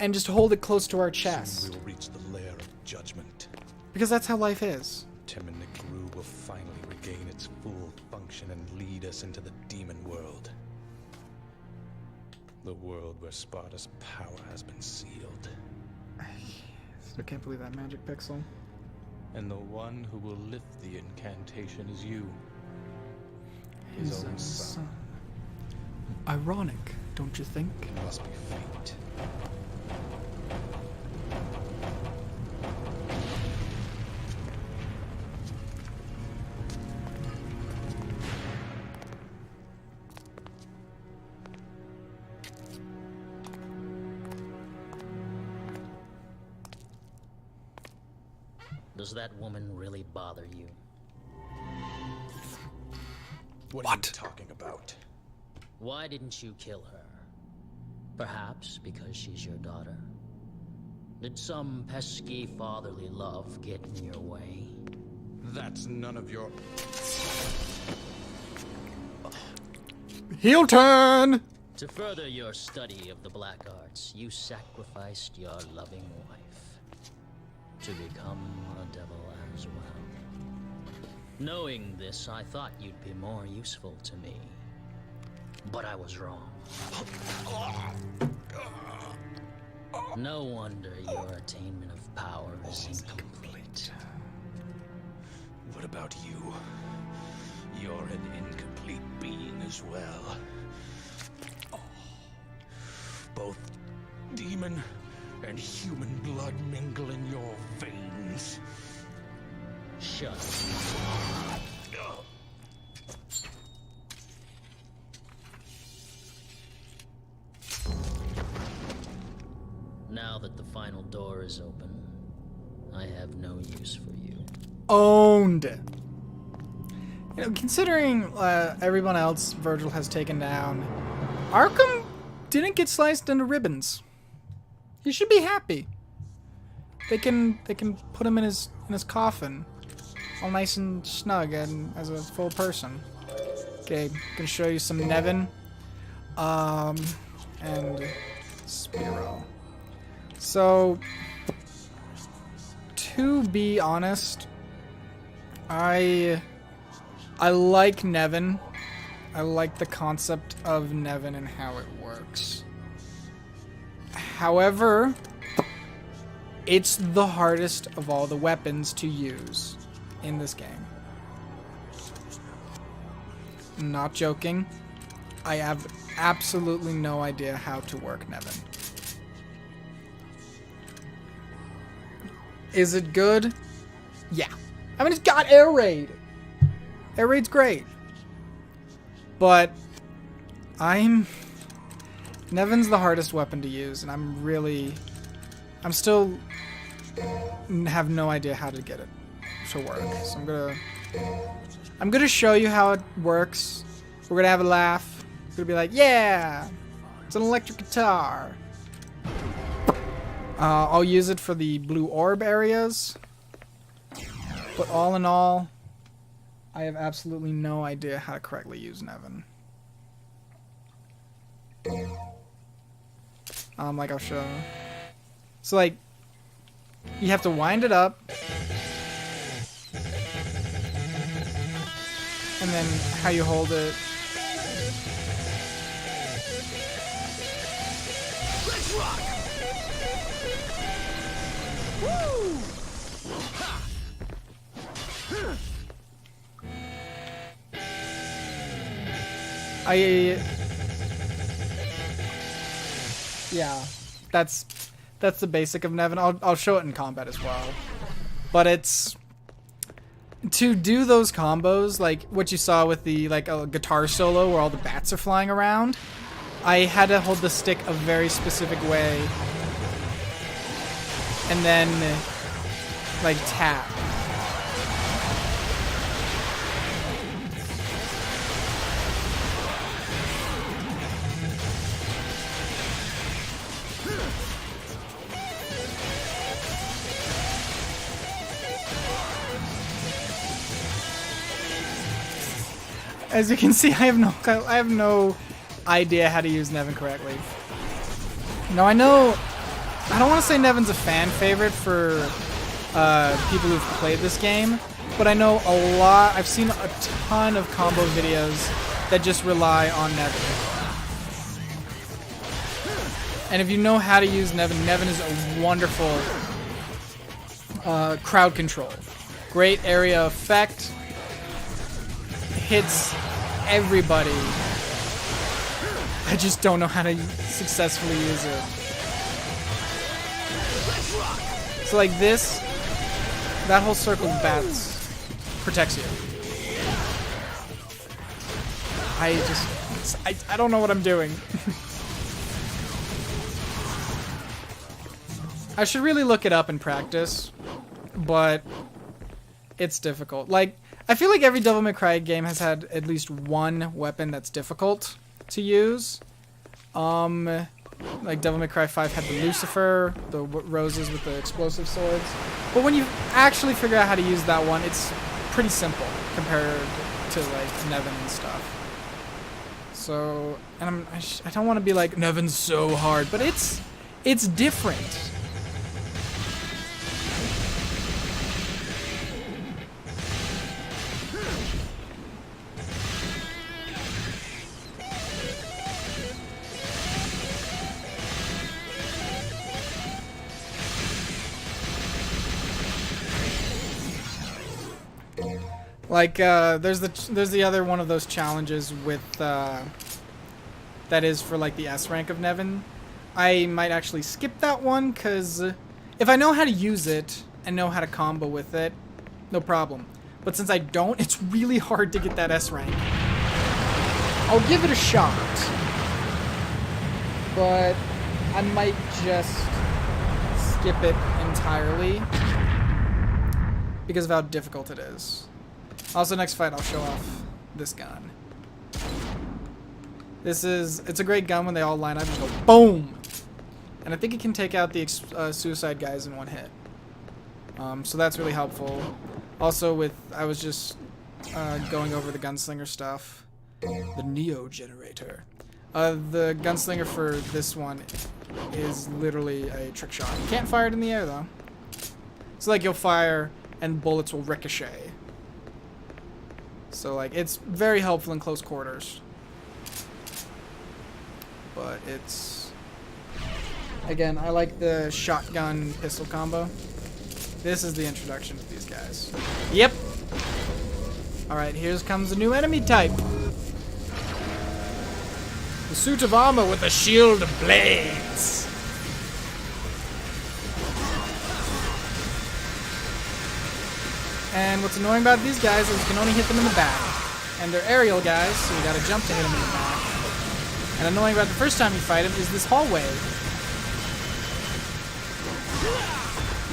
and just hold it close to our chest. Soon we will reach the lair of judgment. Because that's how life is. Timon Crew will finally regain its full function and lead us into the demon world. The world where Sparta's power has been sealed. I still can't believe that magic pixel. And the one who will lift the incantation is you. His own son. Ironic, don't you think? It must be fate. Does that woman really bother you? What are you talking about? Why didn't you kill her? Perhaps because she's your daughter? Did some pesky fatherly love get in your way? That's none of your... Heel turn! To further your study of the black arts, you sacrificed your loving wife to become a devil as well. Knowing this, I thought you'd be more useful to me. But I was wrong. No wonder your attainment of power is incomplete. What about you? You're an incomplete being as well. Both demon and human blood mingle in your veins. Shut up. Now that the final door is open, I have no use for you. Owned. You know, considering everyone else Virgil has taken down, Arkham didn't get sliced into ribbons. He should be happy. They can put him in his coffin, all nice and snug and as a full person. Okay, can show you some Nevin, and Spiro. So, to be honest, I like Nevin. I like the concept of Nevin and how it works. However, it's the hardest of all the weapons to use in this game. Not joking. I have absolutely no idea how to work Nevin. Is it good? Yeah. I mean, it's got air raid. Air raid's great. But Nevin's the hardest weapon to use, and I'm still have no idea how to get it to work. So I'm gonna I'm gonna show you how it works. We're gonna have a laugh. It's gonna be like, yeah, it's an electric guitar. I'll use it for the blue orb areas. But all in all, I have absolutely no idea how to correctly use Nevin. Like I'll show. So like, you have to wind it up. And then how you hold it. Let's rock! Woo! Yeah, that's the basic of Nevin. I'll show it in combat as well. But it's to do those combos, like what you saw with the like a guitar solo where all the bats are flying around. I had to hold the stick a very specific way, and then like tap. As you can see, I have no idea how to use Nevin correctly. Now I don't want to say Nevin's a fan favorite for people who've played this game, but I know a lot. I've seen a ton of combo videos that just rely on Nevin. And if you know how to use Nevin, Nevin is a wonderful crowd control. Great area effect. Hits everybody. I just don't know how to successfully use it. So like this, that whole circle of bats protects you. I don't know what I'm doing. I should really look it up and practice, but it's difficult. Like, I feel like every Devil May Cry game has had at least one weapon that's difficult to use. Like Devil May Cry 5 had the Lucifer, the roses with the explosive swords. But when you actually figure out how to use that one, it's pretty simple compared to like Nevin and stuff. So, and I don't want to be like Nevin's so hard, but it's different. Like, there's the other one of those challenges with, that is for, like, the S rank of Nevin. I might actually skip that one, because if I know how to use it and know how to combo with it, no problem. But since I don't, it's really hard to get that S rank. I'll give it a shot, but I might just skip it entirely because of how difficult it is. Also, next fight, I'll show off this gun. It's a great gun when they all line up and go boom! And I think it can take out the suicide guys in one hit. So that's really helpful. Also I was just going over the gunslinger stuff. The Neo generator. The gunslinger for this one is literally a trick shot. You can't fire it in the air though. So like you'll fire and bullets will ricochet. So like it's very helpful in close quarters. But it's, again, I like the shotgun pistol combo. This is the introduction to these guys. Yep. Alright, here comes a new enemy type. The suit of armor with a shield of blades. And what's annoying about these guys is you can only hit them in the back. And they're aerial guys, so you gotta jump to hit them in the back. And annoying about the first time you fight them is this hallway.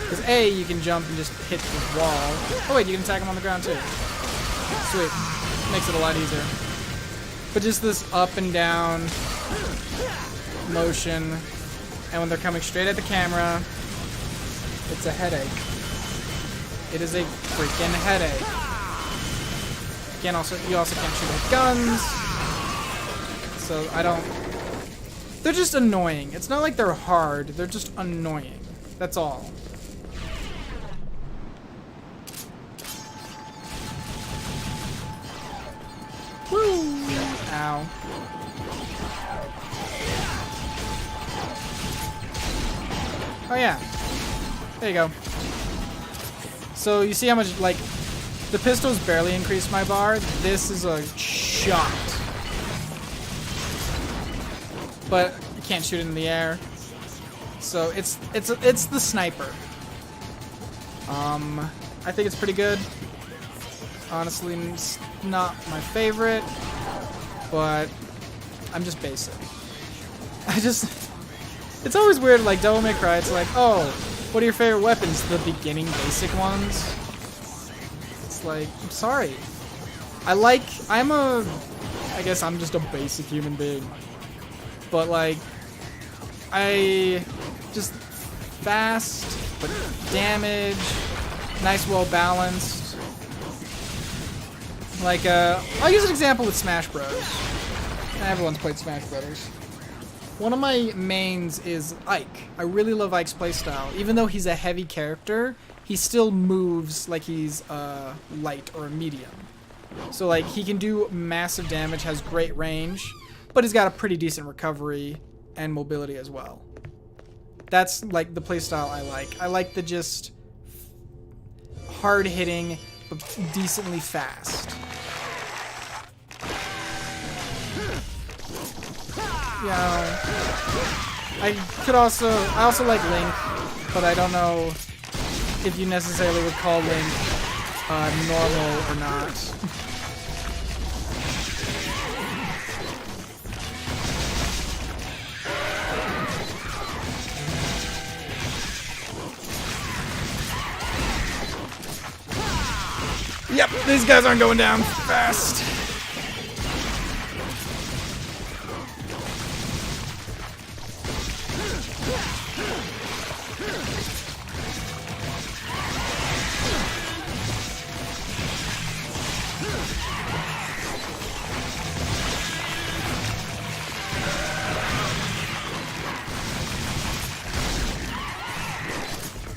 Because A, you can jump and just hit the wall. Oh wait, you can attack them on the ground too. Sweet. Makes it a lot easier. But just this up and down motion, and when they're coming straight at the camera, it's a headache. It is a freaking headache. You also can't shoot with guns. So I don't... They're just annoying. It's not like they're hard. They're just annoying. That's all. Woo! Ow. Oh yeah. There you go. So you see how much, like, the pistols barely increased my bar. This is a shot. But you can't shoot it in the air. So it's the sniper. I think it's pretty good. Honestly, it's not my favorite, but I'm just basic. It's always weird, like Devil May Cry, it's like, oh, what are your favorite weapons? The beginning basic ones? It's like, I'm sorry. I guess I'm just a basic human being. But like, just fast, but damage, nice, well balanced. Like, I'll use an example with Smash Bros. Everyone's played Smash Brothers. One of my mains is Ike. I really love Ike's playstyle. Even though he's a heavy character, he still moves like he's light or a medium. So like, he can do massive damage, has great range, but he's got a pretty decent recovery and mobility as well. That's like the playstyle I like. I like the just hard hitting, but decently fast. Yeah, I also like Link, but I don't know if you necessarily would call Link normal or not. Yep, these guys aren't going down fast.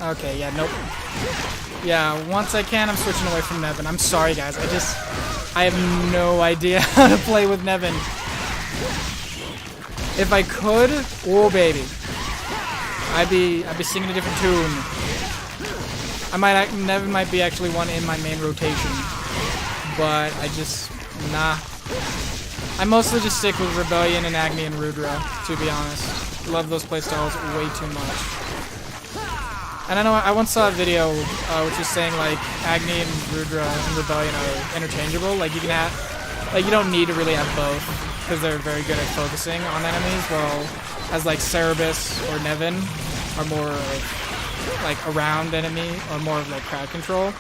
Okay, yeah, nope. Yeah, once I can, I'm switching away from Nevin. I'm sorry, guys. I have no idea how to play with Nevin. If I could, oh baby, I'd be singing a different tune. Nevin might be actually one in my main rotation, but nah. I mostly just stick with Rebellion and Agni and Rudra, to be honest. Love those playstyles way too much. And I know I once saw a video which was saying like Agni and Rudra and Rebellion are interchangeable. Like you can have, like you don't need to really have both because they're very good at focusing on enemies. Well, as like Cerebus or Nevin are more like around enemy or more of like crowd control.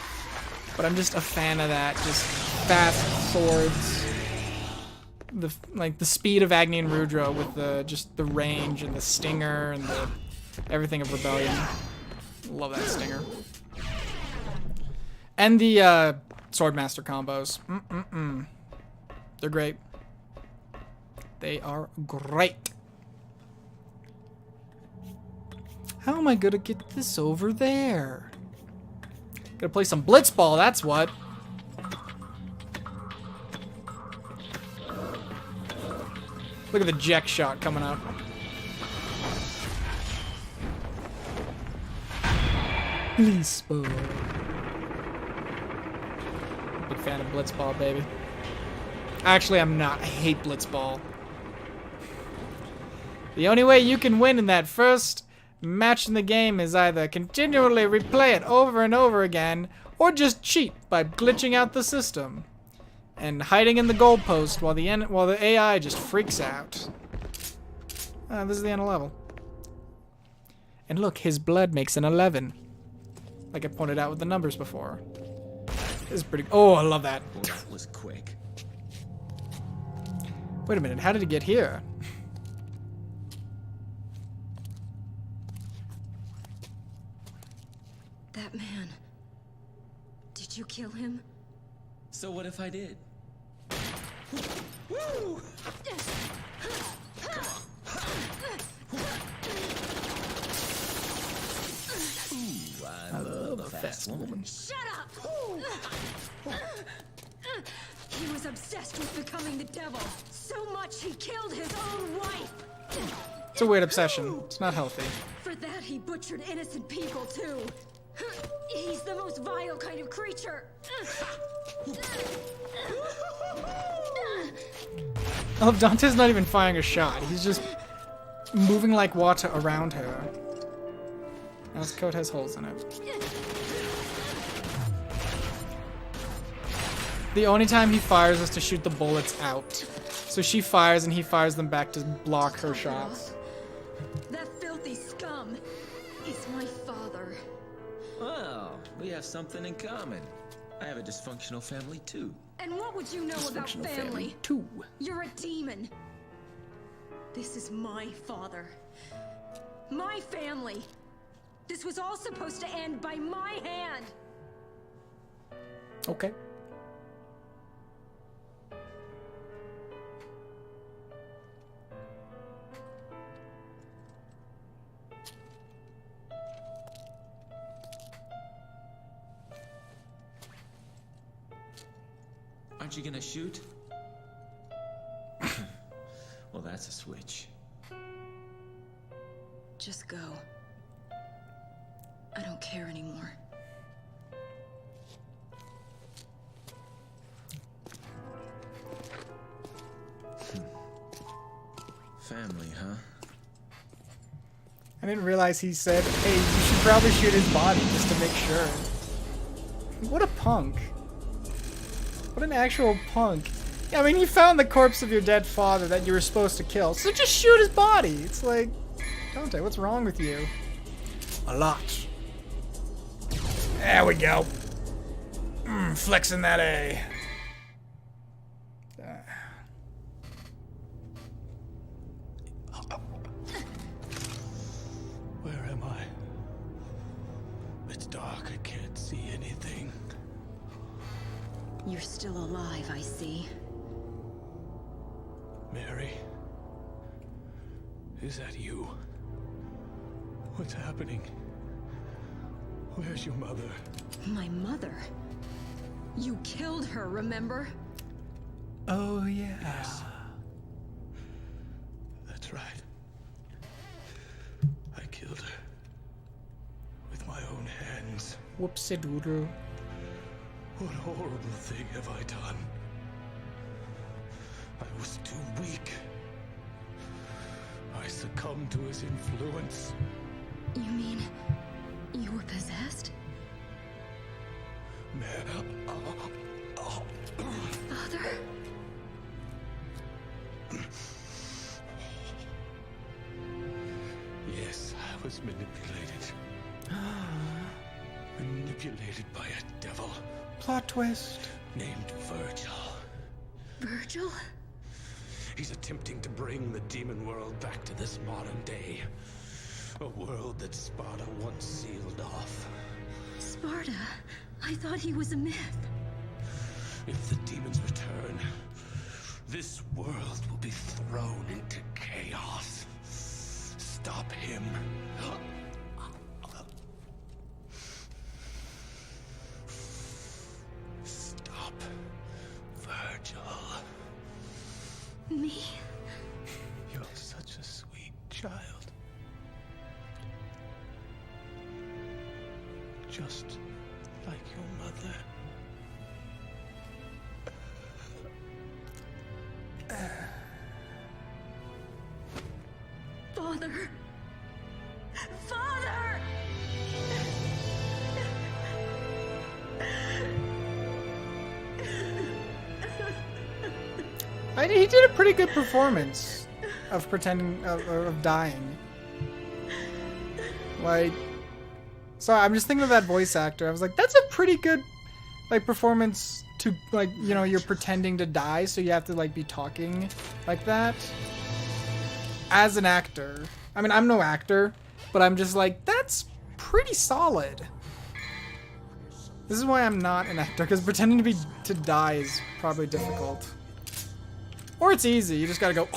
But I'm just a fan of that, just fast swords. The speed of Agni and Rudra with the range and the stinger and the everything of Rebellion. Love that stinger. And the Swordmaster combos. They're great. They are great. How am I gonna get this over there? Gotta play some blitzball, that's what. Look at the Jack shot coming up. Blitzball. Big fan of blitzball, baby. Actually, I'm not. I hate blitzball. The only way you can win in that first match in the game is either continually replay it over and over again, or just cheat by glitching out the system and hiding in the goalpost while the AI just freaks out. This is the end of level. And look, his blood makes an 11. Like I pointed out with the numbers before. is pretty. Oh, I love that. Well, that was quick. Wait a minute, how did he get here? That man. Did you kill him? So what if I did? Woo! Ooh, I love a fast woman. Shut up! He was obsessed with becoming the devil. So much he killed his own wife. It's a weird obsession. It's not healthy. For that, he butchered innocent people, too. He's the most vile kind of creature. Oh, Dante's not even firing a shot. He's just moving like water around her. Now his coat has holes in it. The only time he fires is to shoot the bullets out. So she fires and he fires them back to block her shots. That filthy scum is my father. Well, we have something in common. I have a dysfunctional family too. And what would you know about family? Too. You're a demon. This is my father. My family. This was all supposed to end by my hand. Okay. Aren't you gonna shoot? Well, that's a switch. Just go. I don't care anymore. Family, huh? I didn't realize he said, hey, you should probably shoot his body just to make sure. What a punk. What an actual punk. Yeah, I mean, you found the corpse of your dead father that you were supposed to kill, so just shoot his body. It's like, Dante, what's wrong with you? A lot. There we go. Flexing that A. Where am I? It's dark. I can't see anything. You're still alive, I see. Mary? Is that you? What's happening? Where's your mother? My mother? You killed her, remember? Oh, yeah. Yes. That's right. I killed her. With my own hands. Whoopsie-doodle. What horrible thing have I done? I was too weak. I succumbed to his influence. You mean you were possessed? Father? Yes, I was manipulated. Manipulated by a devil Plot twist. named Virgil. Virgil? He's attempting to bring the demon world back to this modern day. A world that Sparta once sealed off. Sparta? I thought he was a myth. If the demons return, this world will be thrown into chaos. Stop him. Stop Virgil. Me? You're such a sweet child. Just like your mother. Father! Father! He did a pretty good performance of pretending, of dying. Like, sorry, I'm just thinking of that voice actor. I was like, that's a pretty good like performance to like, you know, you're pretending to die, so you have to like be talking like that. As an actor, I mean, I'm no actor, but I'm just like, that's pretty solid. This is why I'm not an actor, because pretending to die is probably difficult. Or it's easy, you just gotta go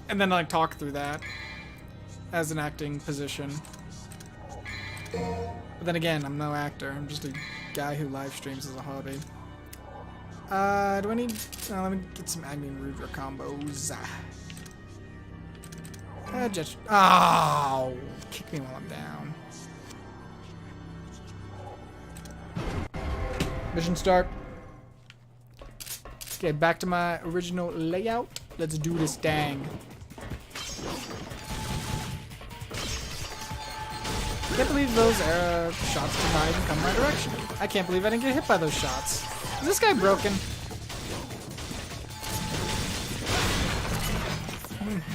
and then like talk through that as an acting position. But then again, I'm no actor, I'm just a guy who live streams as a hobby. Do I need... let me get some Agni Rudra combos. Just... Oh! Kick me while I'm down. Mission start. Okay, back to my original layout. Let's do this thing. I can't believe those shots did not even come my direction. I can't believe I didn't get hit by those shots. Is this guy broken?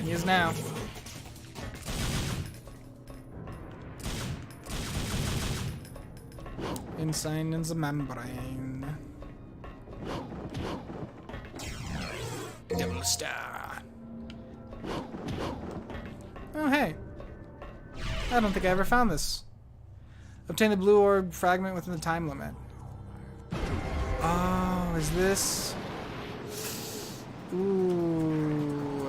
He is now. Insane in the membrane. Devil Star. Oh, hey. I don't think I ever found this. Obtain the blue orb fragment within the time limit. Oh, is this? Ooh.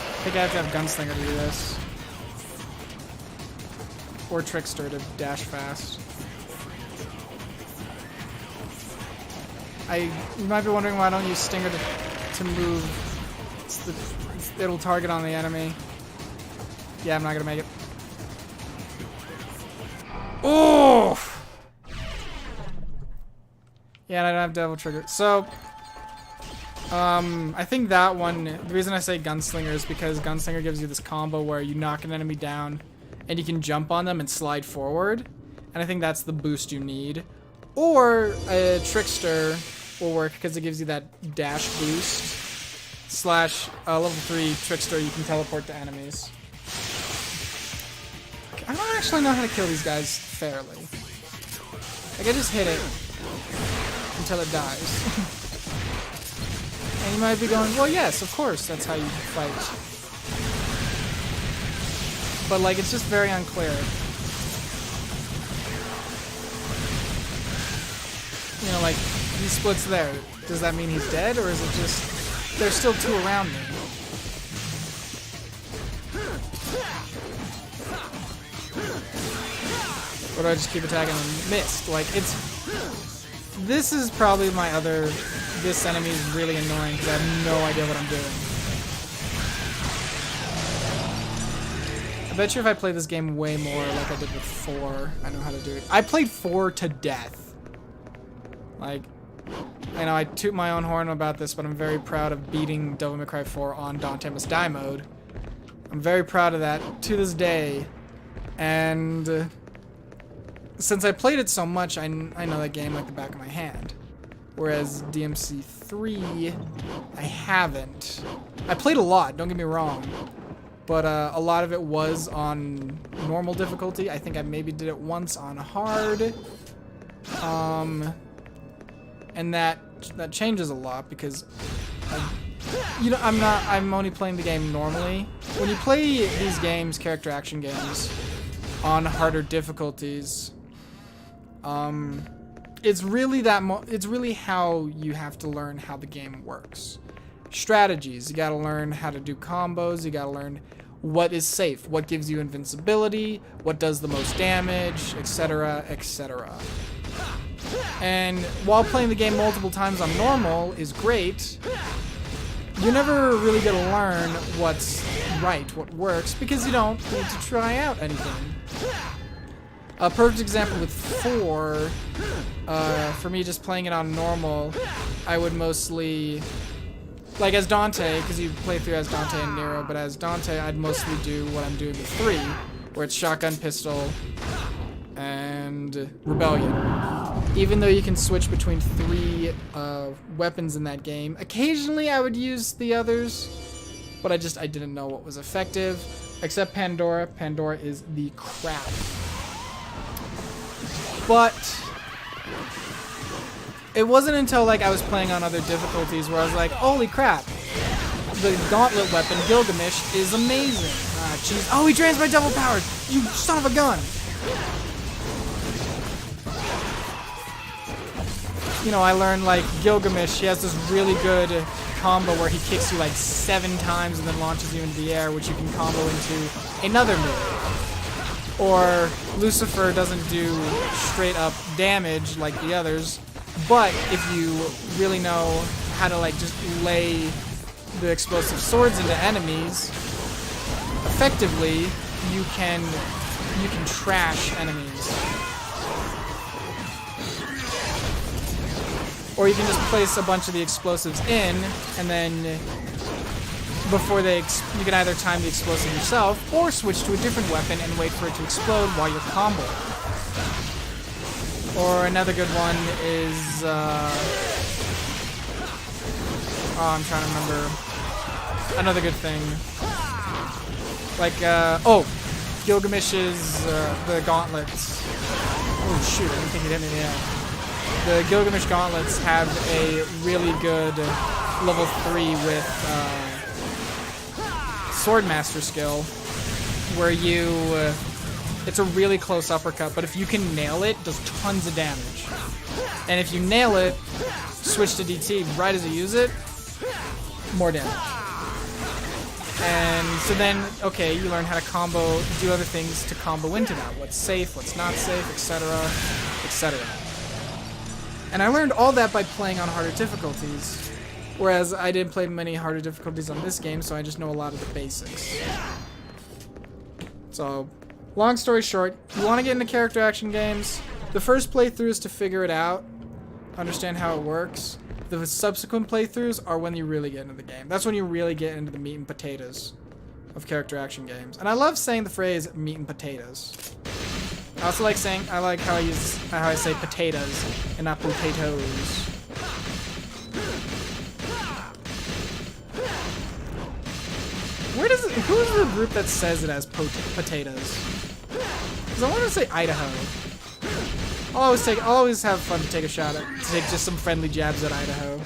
I think I have to have Gunslinger to do this. Or Trickster to dash fast. You might be wondering why I don't use Stinger to move. It'll target on the enemy. Yeah, I'm not gonna make it. Oh! Yeah, and I don't have Devil Trigger. So, I think that one, the reason I say Gunslinger is because Gunslinger gives you this combo where you knock an enemy down and you can jump on them and slide forward. And I think that's the boost you need. Or a Trickster will work because it gives you that dash boost. Slash level 3 Trickster, you can teleport to enemies. I don't actually know how to kill these guys fairly. Like, I just hit it until it dies. And you might be going, well, yes, of course, that's how you fight. But, like, it's just very unclear. You know, like, he splits there. Does that mean he's dead, or is it just there's still two around me? Or do I just keep attacking and missed? Like, this is probably my other... This enemy is really annoying because I have no idea what I'm doing. I bet you if I play this game way more like I did with 4, I know how to do it. I played 4 to death. Like, I know I toot my own horn about this, but I'm very proud of beating Devil May Cry 4 on Dante Must Die mode. I'm very proud of that to this day. And since I played it so much, I know that game like the back of my hand. Whereas DMC 3, I haven't. I played a lot, don't get me wrong. But a lot of it was on normal difficulty. I think I maybe did it once on hard. And that changes a lot because, you know, I'm only playing the game normally. When you play these games, character action games, on harder difficulties, it's really it's really how you have to learn how the game works. Strategies, you gotta learn how to do combos, you gotta learn what is safe, what gives you invincibility, what does the most damage, etc., etc. And while playing the game multiple times on normal is great, you're never really gonna learn what's right, what works, because you don't need to try out anything. A perfect example with 4, for me just playing it on normal, I would mostly, like as Dante, because you play through as Dante and Nero, but as Dante I'd mostly do what I'm doing with 3, where it's shotgun, pistol, and Rebellion. Even though you can switch between 3 weapons in that game, occasionally I would use the others, but I didn't know what was effective. Except Pandora. Pandora is the crap. But it wasn't until like I was playing on other difficulties where I was like, holy crap, the gauntlet weapon, Gilgamesh, is amazing. Ah, jeez. Oh, he drains my double powered. You son of a gun. You know, I learned like Gilgamesh, he has this really good combo where he kicks you like 7 times and then launches you into the air, which you can combo into another move. Or Lucifer doesn't do straight up damage like the others, but if you really know how to like just lay the explosive swords into enemies effectively, you can trash enemies. Or you can just place a bunch of the explosives in, and then before you can either time the explosive yourself, or switch to a different weapon and wait for it to explode while you're comboing. Or another good one is, I'm trying to remember another good thing. Like, Gilgamesh's, the gauntlets. Oh shoot, I didn't think it hit me in the end. The Gilgamesh gauntlets have a really good level 3 with Swordmaster skill, where it's a really close uppercut, but if you can nail it, it does tons of damage. And if you nail it, switch to DT right as you use it, more damage. And so then, okay, you learn how to do other things to combo into that. What's safe, what's not safe, etc., etc. And I learned all that by playing on harder difficulties, whereas I didn't play many harder difficulties on this game, so I just know a lot of the basics. So, long story short, you want to get into character action games, the first playthrough is to figure it out, understand how it works. The subsequent playthroughs are when you really get into the game. That's when you really get into the meat and potatoes of character action games. And I love saying the phrase meat and potatoes. I also like how I say potatoes and not potatoes. Who's the group that says it as potatoes? Because I want to say Idaho. I'll always have fun to take a shot at, to take just some friendly jabs at Idaho.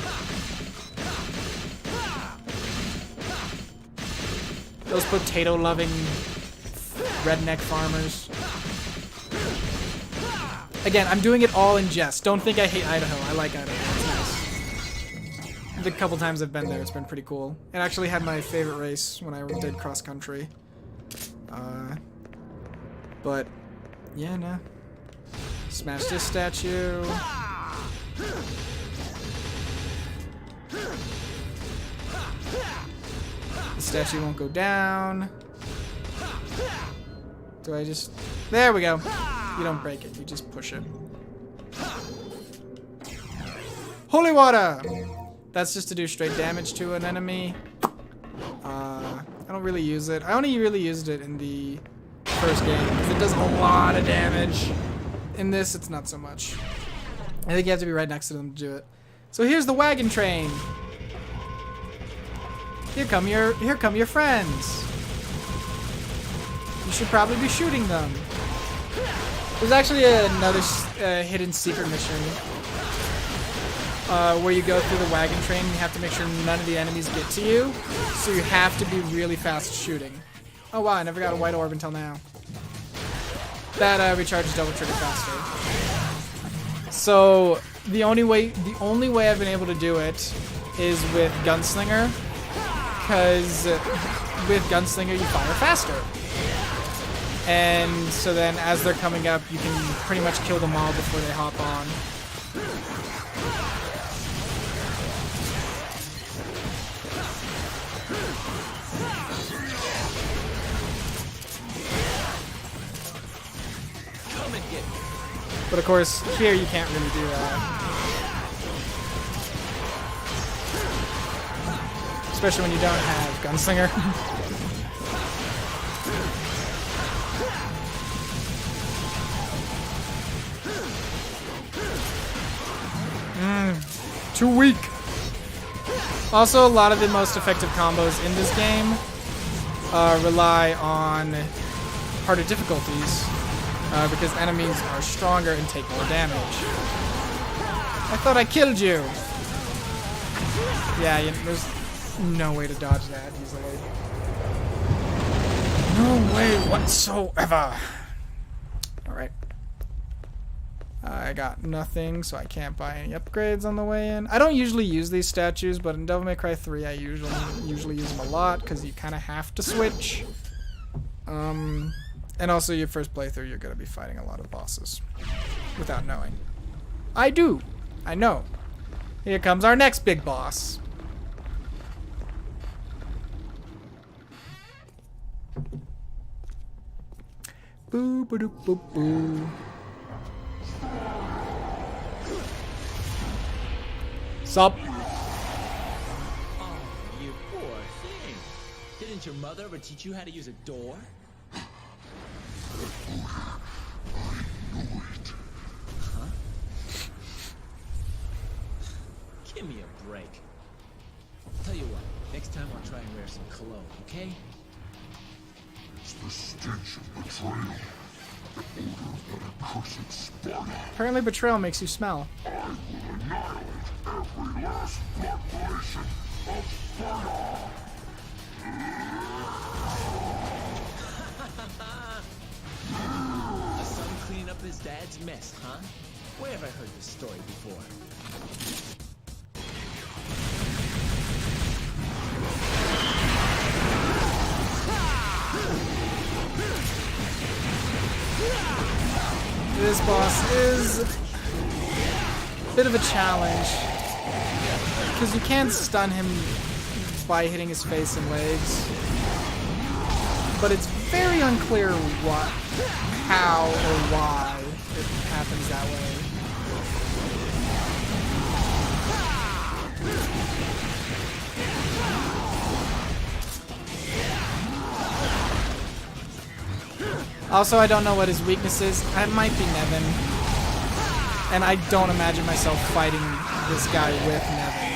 Those potato-loving redneck farmers. Again, I'm doing it all in jest. Don't think I hate Idaho. I like Idaho. It's nice. The couple times I've been there, it's been pretty cool. It actually had my favorite race when I did cross country. But yeah, no. Smash this statue. The statue won't go down. Do I just... There we go. You don't break it, you just push it. Holy water! That's just to do straight damage to an enemy. I don't really use it. I only really used it in the first game, because it does a lot of damage. In this, it's not so much. I think you have to be right next to them to do it. So here's the wagon train. Here come your friends. You should probably be shooting them. There's actually another hidden secret mission where you go through the wagon train and you have to make sure none of the enemies get to you. So you have to be really fast shooting. Oh wow, I never got a white orb until now. That recharges double trigger faster. So the only way I've been able to do it is with Gunslinger, because with Gunslinger you fire faster. And so then as they're coming up, you can pretty much kill them all before they hop on. Come and get me. But of course, here you can't really do that. Especially when you don't have Gunslinger. Too weak. Also, a lot of the most effective combos in this game rely on harder difficulties because enemies are stronger and take more damage. I thought I killed you! Yeah, there's no way to dodge that easily. No way whatsoever! Alright. I got nothing, so I can't buy any upgrades on the way in. I don't usually use these statues, but in Devil May Cry 3 I usually use them a lot, because you kind of have to switch. And also your first playthrough, you're going to be fighting a lot of bosses. Without knowing. I do! I know. Here comes our next big boss. Boo ba doo boo boo. Sup? Oh, you poor thing. Didn't your mother ever teach you how to use a door? Huh? Give me a break. Tell you what, next time I'll try and wear some cologne, okay? It's the stench of betrayal. The odor of that accursed Sparta. Apparently betrayal makes you smell. I will annihilate every last blood relation of Sparta. A son cleaning up his dad's mess, huh? Where have I heard this story before? This boss is a bit of a challenge because you can't stun him by hitting his face and legs, but it's very unclear what, how, or why it happens that way. Also, I don't know what his weakness is. It might be Nevin. And I don't imagine myself fighting this guy with Nevin.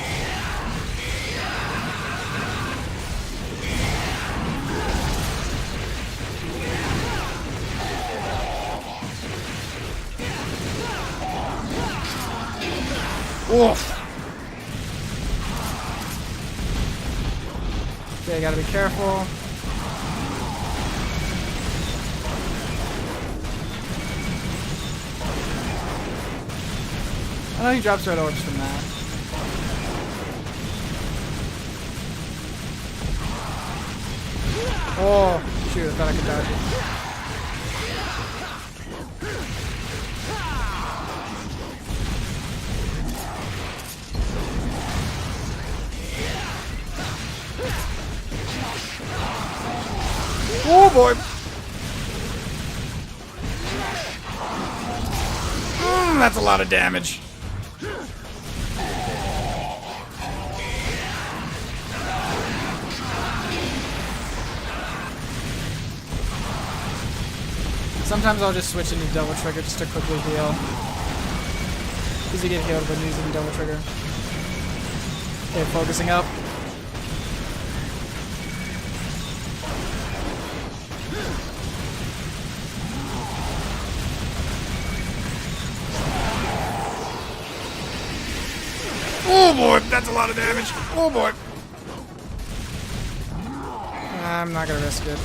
Oof. Okay, I gotta be careful. I know he drops red orbs from that. Oh, shoot, I thought I could dodge it. Oh boy! That's a lot of damage. Sometimes I'll just switch into double trigger just to quickly heal. Because you get healed when using double trigger. Okay, focusing up. Oh boy, that's a lot of damage. Oh boy. I'm not gonna risk it.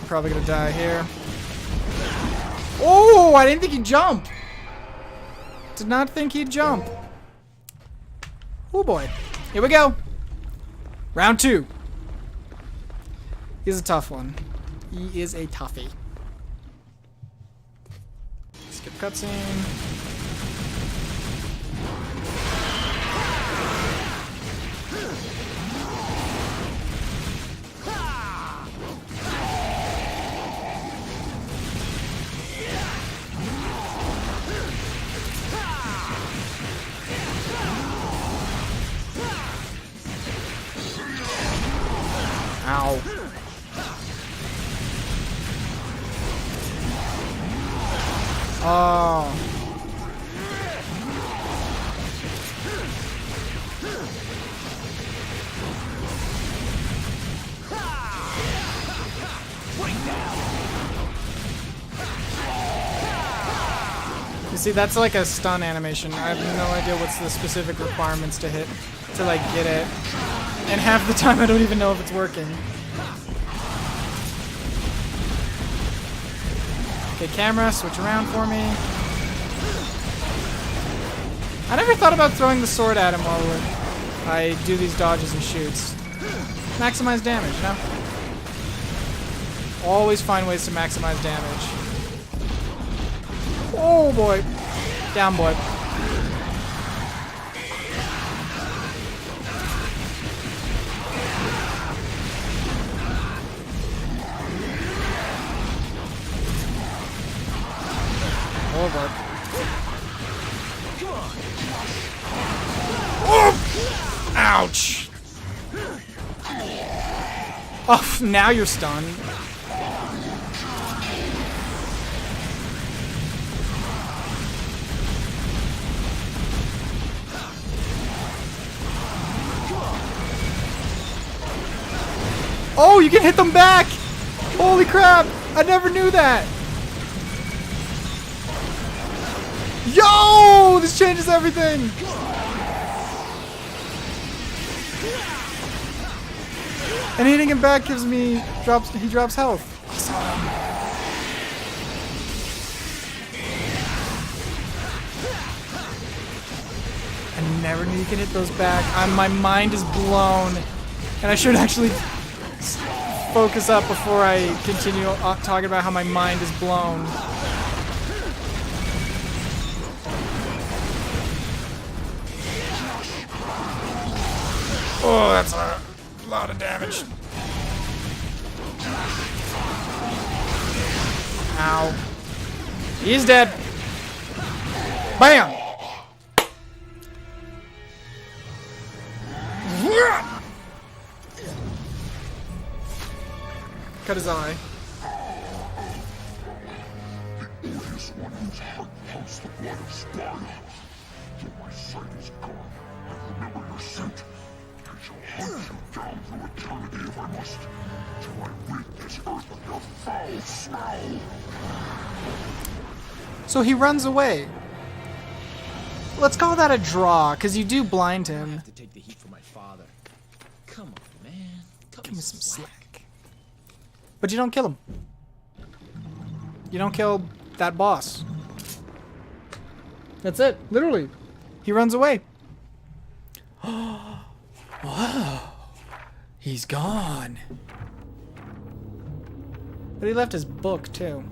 Probably gonna die here. Oh, I didn't think he'd jump. Did not think he'd jump. Oh boy. Here we go. Round 2. He's a tough one. He is a toughie. Skip cutscene. Ow. Oh. See, that's like a stun animation. I have no idea what's the specific requirements to hit to like get it. And half the time I don't even know if it's working. Okay, camera, switch around for me. I never thought about throwing the sword at him while I do these dodges and shoots. Maximize damage, you know? Always find ways to maximize damage. Oh boy. Down boy. Over. Oh! Ouch! Oh, now you're stunned. Oh, you can hit them back! Holy crap! I never knew that! Yo! This changes everything! And hitting him back gives me he drops health. I never knew you could hit those back. My mind is blown. And I should actually focus up before I continue talking about how my mind is blown. Oh, that's a lot of damage. Ow. He's dead. Bam! Cut his eye. The odious one whose heart pumps the blood of Sparta. Though my sight is gone, I remember your scent. I shall hunt you down through eternity if I must, till I rid this earth of your foul smell. So he runs away. Let's call that a draw, because you do blind I him. have to take the heat for my father. Come on, man. Give me some slack. But you don't kill him. You don't kill that boss. That's it. Literally. He runs away. Wow. He's gone. But he left his book, too.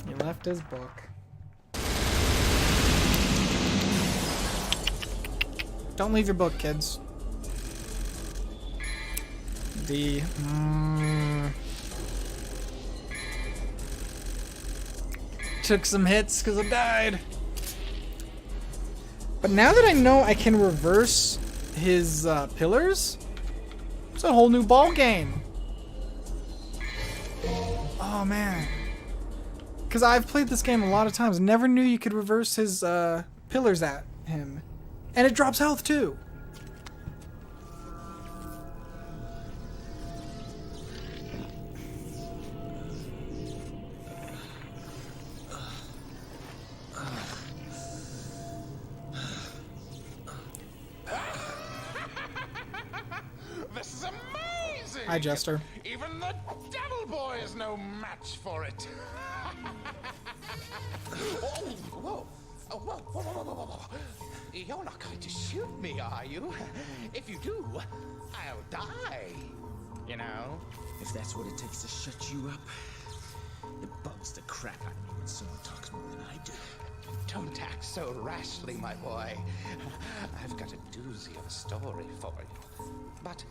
He left his book. Don't leave your book, kids. Took some hits because I died. But now that I know I can reverse his pillars, it's a whole new ball game. Oh man. Because I've played this game a lot of times. Never knew you could reverse his pillars at him. And it drops health too. This is amazing! Hi, Jester. Even the Devil Boy is no match for it. Whoa. Oh, whoa. You're not going to shoot me, are you? If you do, I'll die. You know? If that's what it takes to shut you up, it bugs the crap out of me when someone talks more than I do. Don't act so rashly, my boy. I've got a doozy of a story for you. But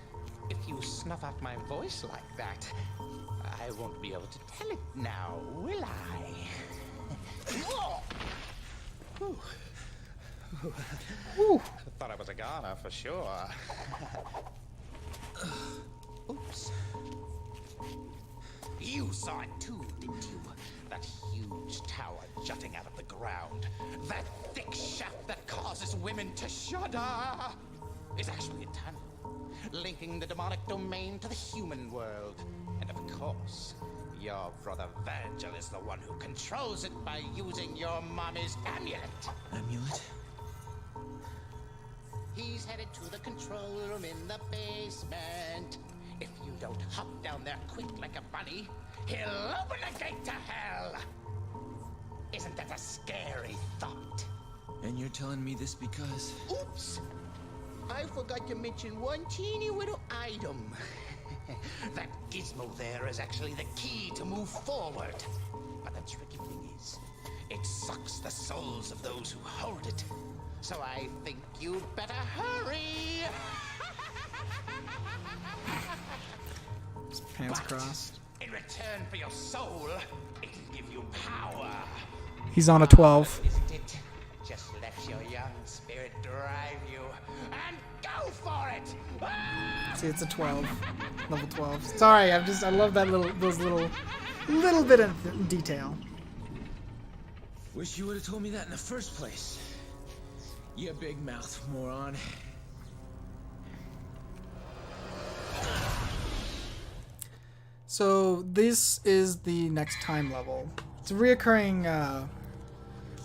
if you snuff out my voice like that, I won't be able to tell it now, will I? Whew. Whew. Thought I was a goner for sure. Oops. You saw it too, didn't you? That huge tower jutting out of the ground. That thick shaft that causes women to shudder. Is actually a tunnel, linking the demonic domain to the human world. And of course, Your brother Virgil is the one who controls it by using your mommy's amulet. Amulet? He's headed to the control room in the basement. If you don't hop down there quick like a bunny, he'll open the gate to hell. Isn't that a scary thought? And you're telling me this because... Oops! I forgot to mention one teeny little item. That gizmo there is actually the key to move forward. But the tricky thing is, it sucks the souls of those who hold it. So I think you better hurry. His pants But crossed. in return for your soul, it'll give you power. He's on a 12. Isn't it? Just let your young spirit drive you and go for it. Ah! See, it's a 12. Level 12. Sorry, I love that those little bit of detail. Wish you would have told me that in the first place. You big mouth moron. So this is the next time level. It's a reoccurring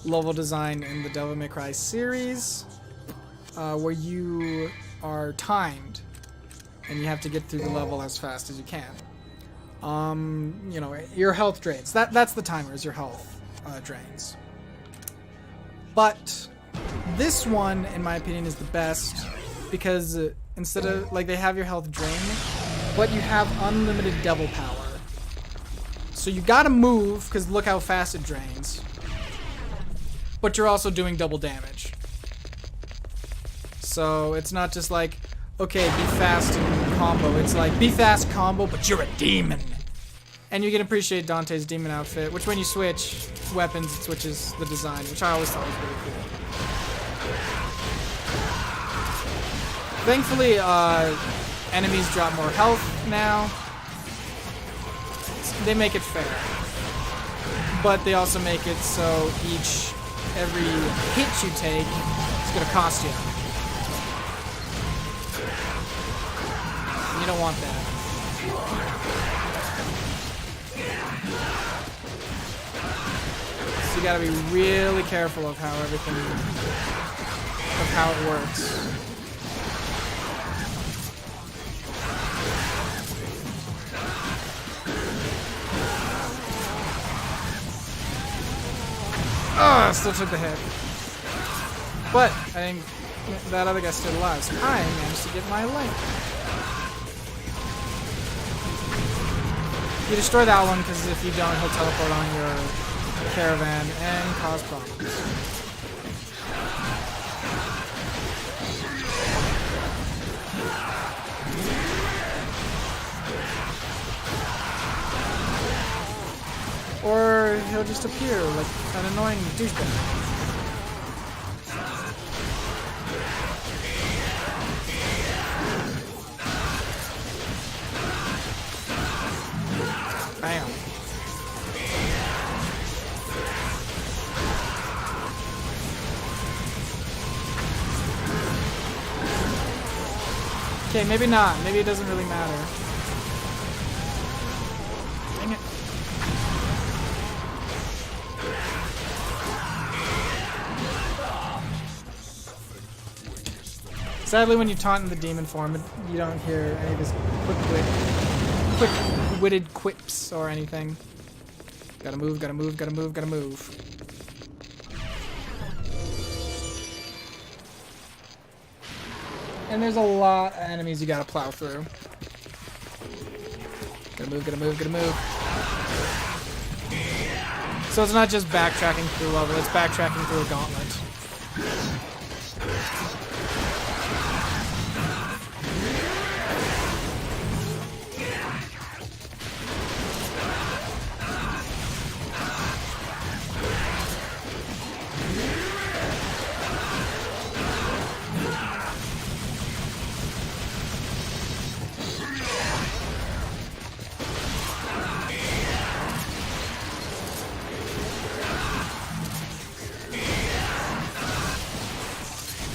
level design in the Devil May Cry series, where you are timed and you have to get through the level as fast as you can. You know, your health drains. That's the timer, is your health drains. But this one, in my opinion, is the best because instead of, like, they have your health drain, but you have unlimited devil power. So you gotta move, because look how fast it drains. But you're also doing double damage. So it's not just like, okay, be fast and combo. It's like, be fast, combo, but you're a demon. And you can appreciate Dante's demon outfit, which when you switch weapons, it switches the design, which I always thought was really cool. Thankfully, enemies drop more health now. They make it fair. But they also make it so every hit you take is going to cost you. And you don't want that. So you got to be really careful of how it works. Oh, still took the hit. But I think that other guy stood alive, so I managed to get my life. You destroy that one, because if you don't, he'll teleport on your caravan and cause problems. Or he'll just appear like an annoying douchebag. Bam. Okay, maybe not. Maybe it doesn't really matter. Dang it. Sadly, when you taunt in the demon form, you don't hear any of his quick-witted quips or anything. Gotta move, gotta move, gotta move, gotta move. And there's a lot of enemies you gotta plow through. Gotta move, gotta move, gotta move. So it's not just backtracking through level, it's backtracking through a gauntlet.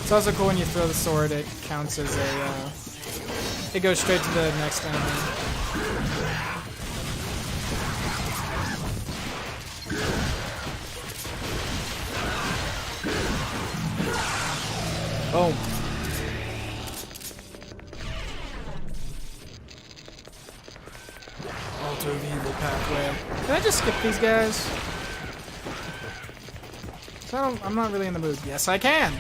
It's also cool when you throw the sword, it counts as a, it goes straight to the next enemy. Boom. Alter the evil pathway. Can I just skip these guys? So I'm not really in the mood. Yes, I can.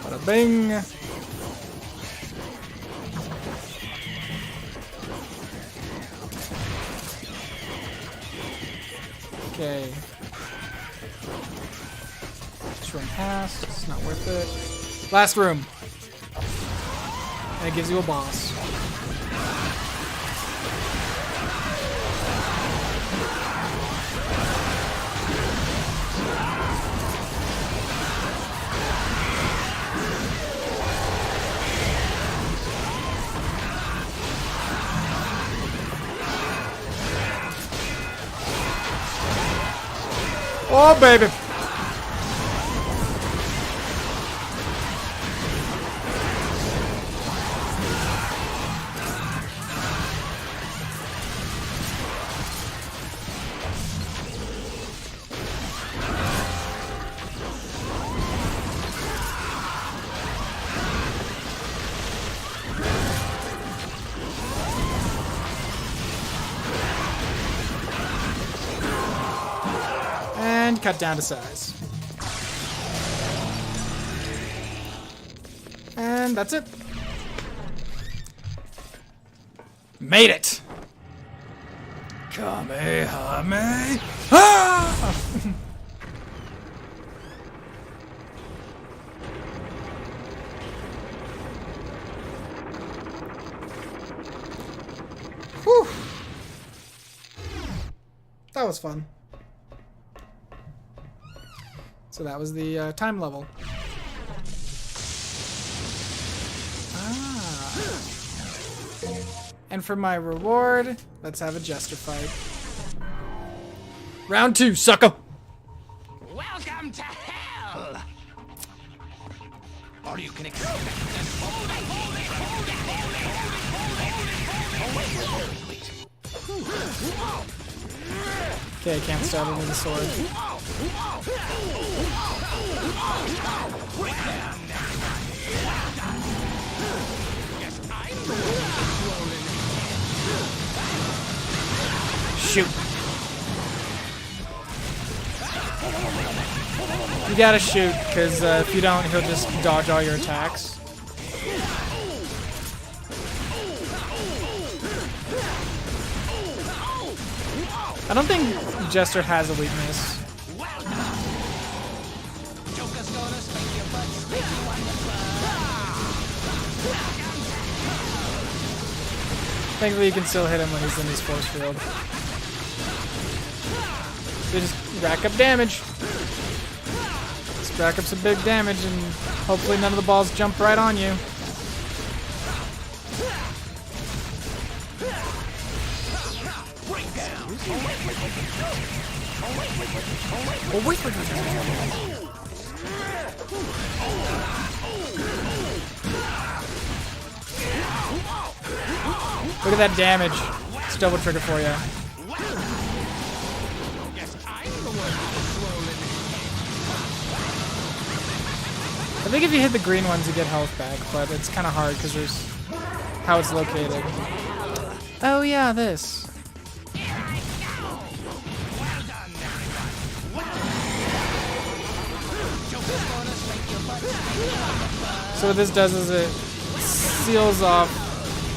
Bada bing. Okay. Just run past. It's not worth it. Last room. And it gives you a boss. Oh, baby. And cut down to size. And that's it. Made it! Kamehame! Ah! Whew. That was fun. So that was the time level. Ah. And for my reward, let's have a jester fight. Round 2, sucker! Welcome to hell! Or you can expect this. Okay, I can't stab him with the sword. Shoot. You gotta shoot, because if you don't, he'll just dodge all your attacks. I don't think Jester has a weakness. Thankfully, you can still hit him when he's in his force field. So just rack up damage. Just rack up some big damage, and hopefully none of the balls jump right on you. Oh, wait. Look at that damage. It's double trigger for you. I think if you hit the green ones, you get health back, but it's kind of hard because there's how it's located. Oh yeah, this. So what this does is it seals off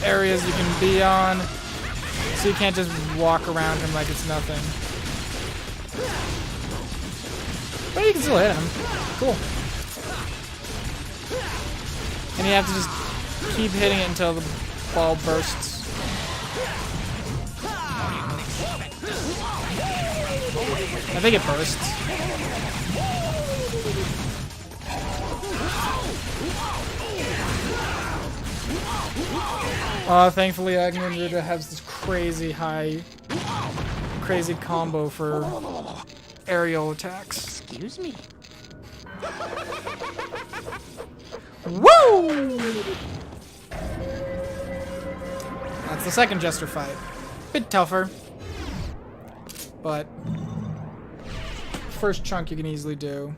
areas you can be on, so you can't just walk around him like it's nothing. But you can still hit him. Cool. And you have to just keep hitting it until the ball bursts. I think it bursts. Thankfully Agni and Ruda has this crazy combo for aerial attacks. Excuse me. Woo! That's the second Jester fight. Bit tougher. But first chunk you can easily do.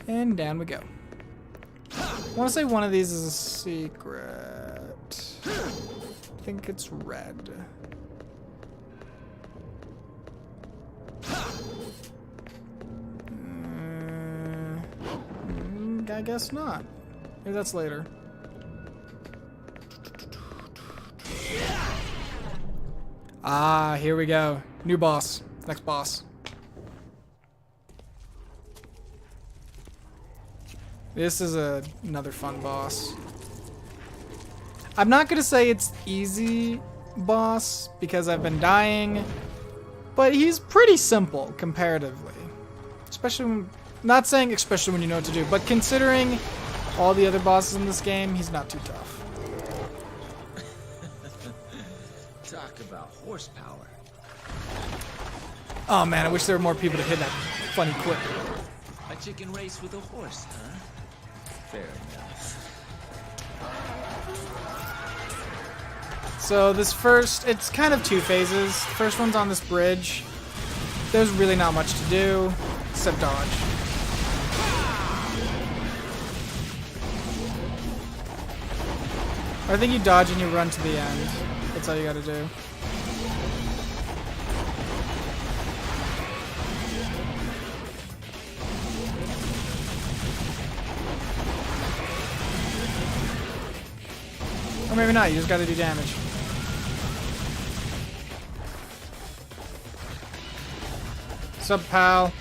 And down we go. I want to say one of these is a secret. I think it's red. I guess not. Maybe that's later. Ah, here we go. New boss. Next boss. This is another fun boss. I'm not gonna say it's easy boss because I've been dying, but he's pretty simple comparatively. Especially when, not saying especially when you know what to do, but considering all the other bosses in this game, he's not too tough. Talk about horsepower. Oh man, I wish there were more people to hit that funny quip. A chicken race with a horse, huh? Fair enough. So this first, it's kind of two phases. First one's on this bridge. There's really not much to do, except dodge. I think you dodge and you run to the end. That's all you gotta do. Or maybe not, you just gotta do damage. Sup, pal?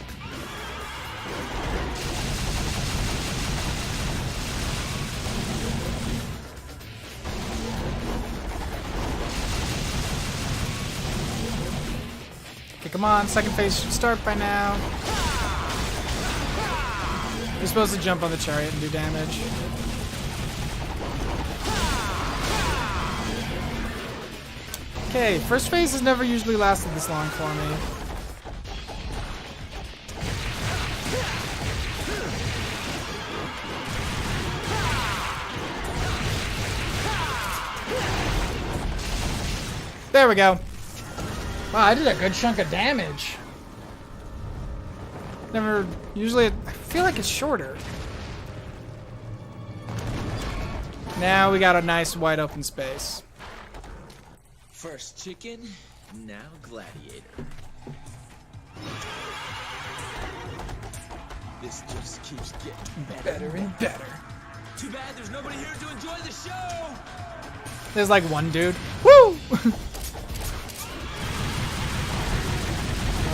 Okay, come on, second phase should start by now. You're supposed to jump on the chariot and do damage. Okay, first phase has never usually lasted this long for me. There we go. Wow, I did a good chunk of damage. Never, usually, I feel like it's shorter. Now we got a nice wide open space. First chicken, now gladiator. This just keeps getting better and better. Too bad there's nobody here to enjoy the show. There's like one dude. Woo!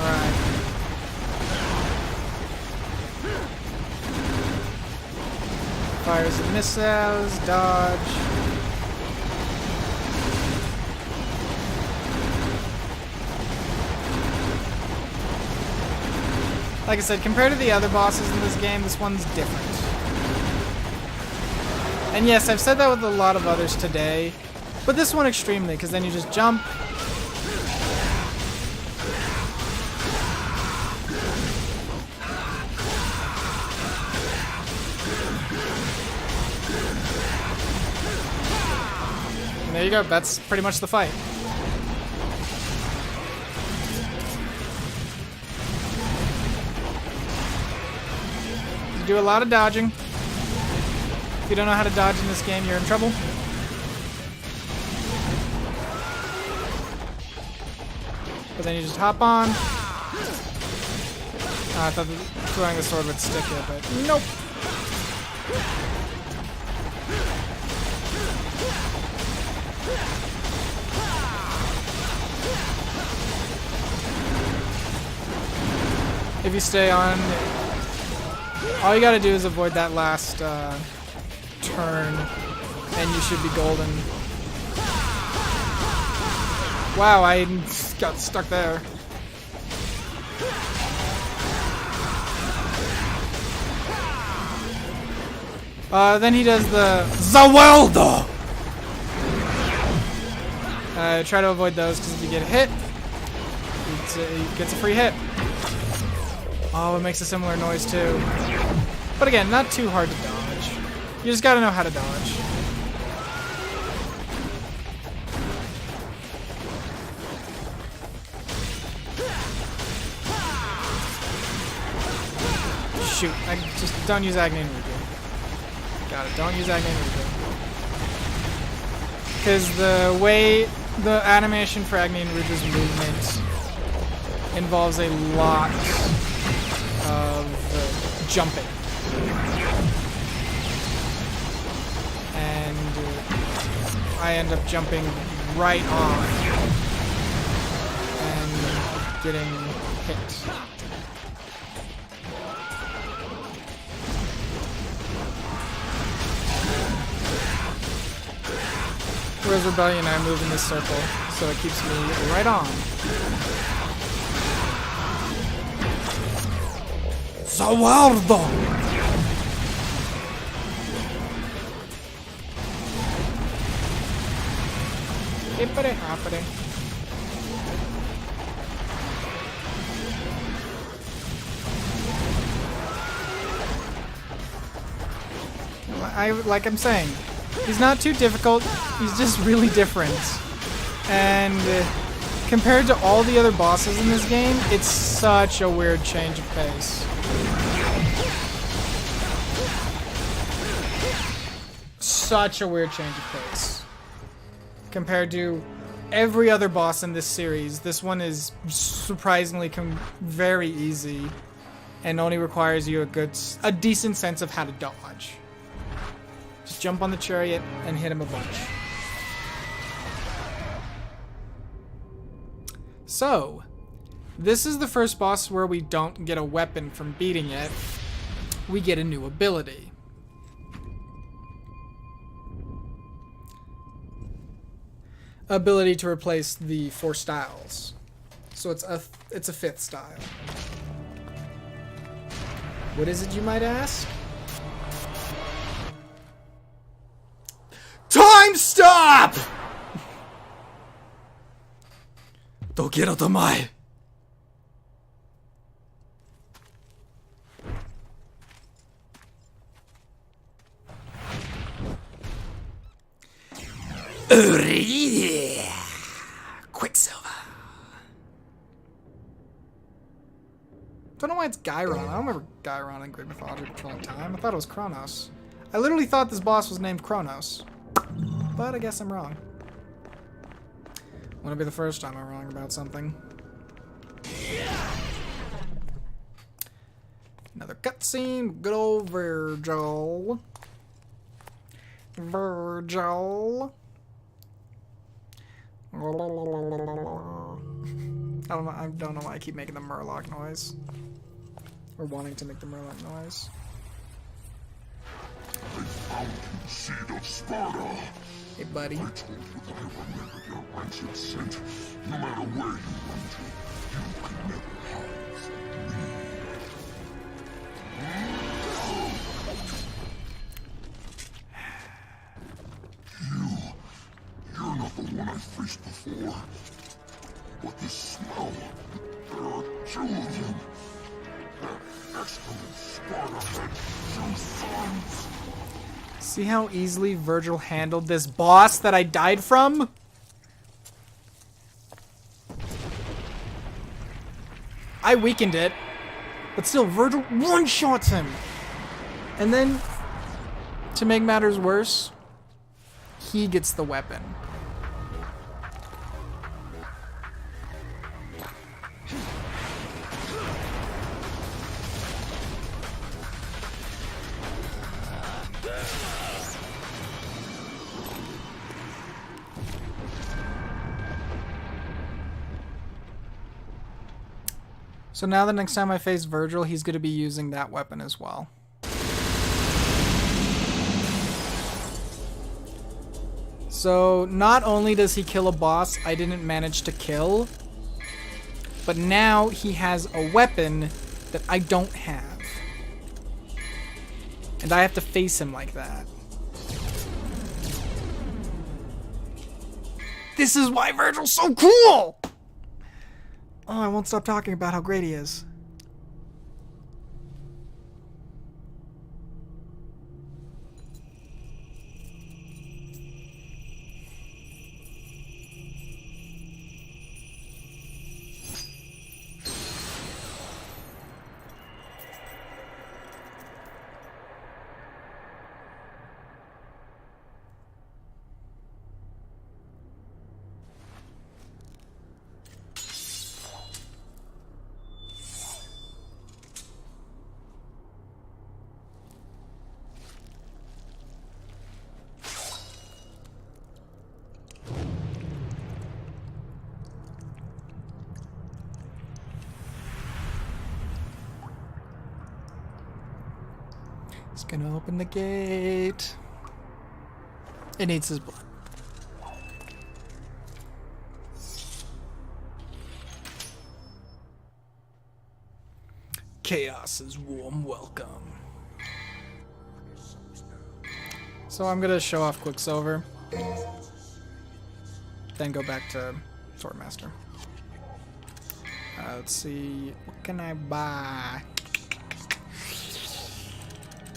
Alright. Fires and missiles, dodge. Like I said, compared to the other bosses in this game, this one's different. And yes, I've said that with a lot of others today, but this one extremely, because then you just jump. And there you go, that's pretty much the fight. You do a lot of dodging. If you don't know how to dodge in this game, you're in trouble. But then you just hop on. I thought throwing the sword would stick it, but nope. If you stay on, all you gotta do is avoid that last turn, and you should be golden. Wow, I got stuck there. Then he does the Zawaldo. Try to avoid those because if you get hit, he gets a free hit. Oh, it makes a similar noise too. But again, not too hard to dodge. You just gotta know how to dodge. Shoot, I just don't use Agni and Regen. Got it, don't use Agni and Regen. Because the way the animation for Agni and Rudra's movement involves a lot of jumping. And I end up jumping right off and getting hit. Whereas Rebellion and I move in this circle, so it keeps me right on. Zawardo! Hippity hoppity. Like I'm saying, he's not too difficult, he's just really different. And compared to all the other bosses in this game, it's such a weird change of pace. Such a weird change of pace. Compared to every other boss in this series, this one is surprisingly very easy and only requires you a decent sense of how to dodge. Just jump on the chariot and hit him a bunch. So, this is the first boss where we don't get a weapon from beating it. We get a new ability. Ability to replace the 4 styles. So it's a 5th style. What is it, you might ask? Time stop! Dokiero tomae. Quicksilver. Don't know why it's Gyron. I don't remember Gyron in Greek mythology for a long time. I thought it was Kronos. I literally thought this boss was named Kronos. But I guess I'm wrong. Wouldn't be the first time I'm wrong about something. Another cutscene. Good old Virgil. Virgil. I don't know why I keep making the Murloc noise. Or wanting to make the Murloc noise. I found you, seed of Sparta. Hey, buddy. I told you that I remembered your rancid scent. No matter where you run to, you can never hide from me. You're not the one I faced before. But this smell, there are 2 of them. That excellent Sparta had 2 sons. See how easily Virgil handled this boss that I died from? I weakened it, but still, Virgil one-shots him. And then, to make matters worse, he gets the weapon. So now the next time I face Virgil, he's going to be using that weapon as well. So not only does he kill a boss I didn't manage to kill, but now he has a weapon that I don't have. And I have to face him like that. This is why Virgil's so cool! Oh, I won't stop talking about how great he is. He's gonna open the gate. It needs his blood. Chaos's warm welcome. So I'm gonna show off Quicksilver. Then go back to Swordmaster. Let's see. What can I buy?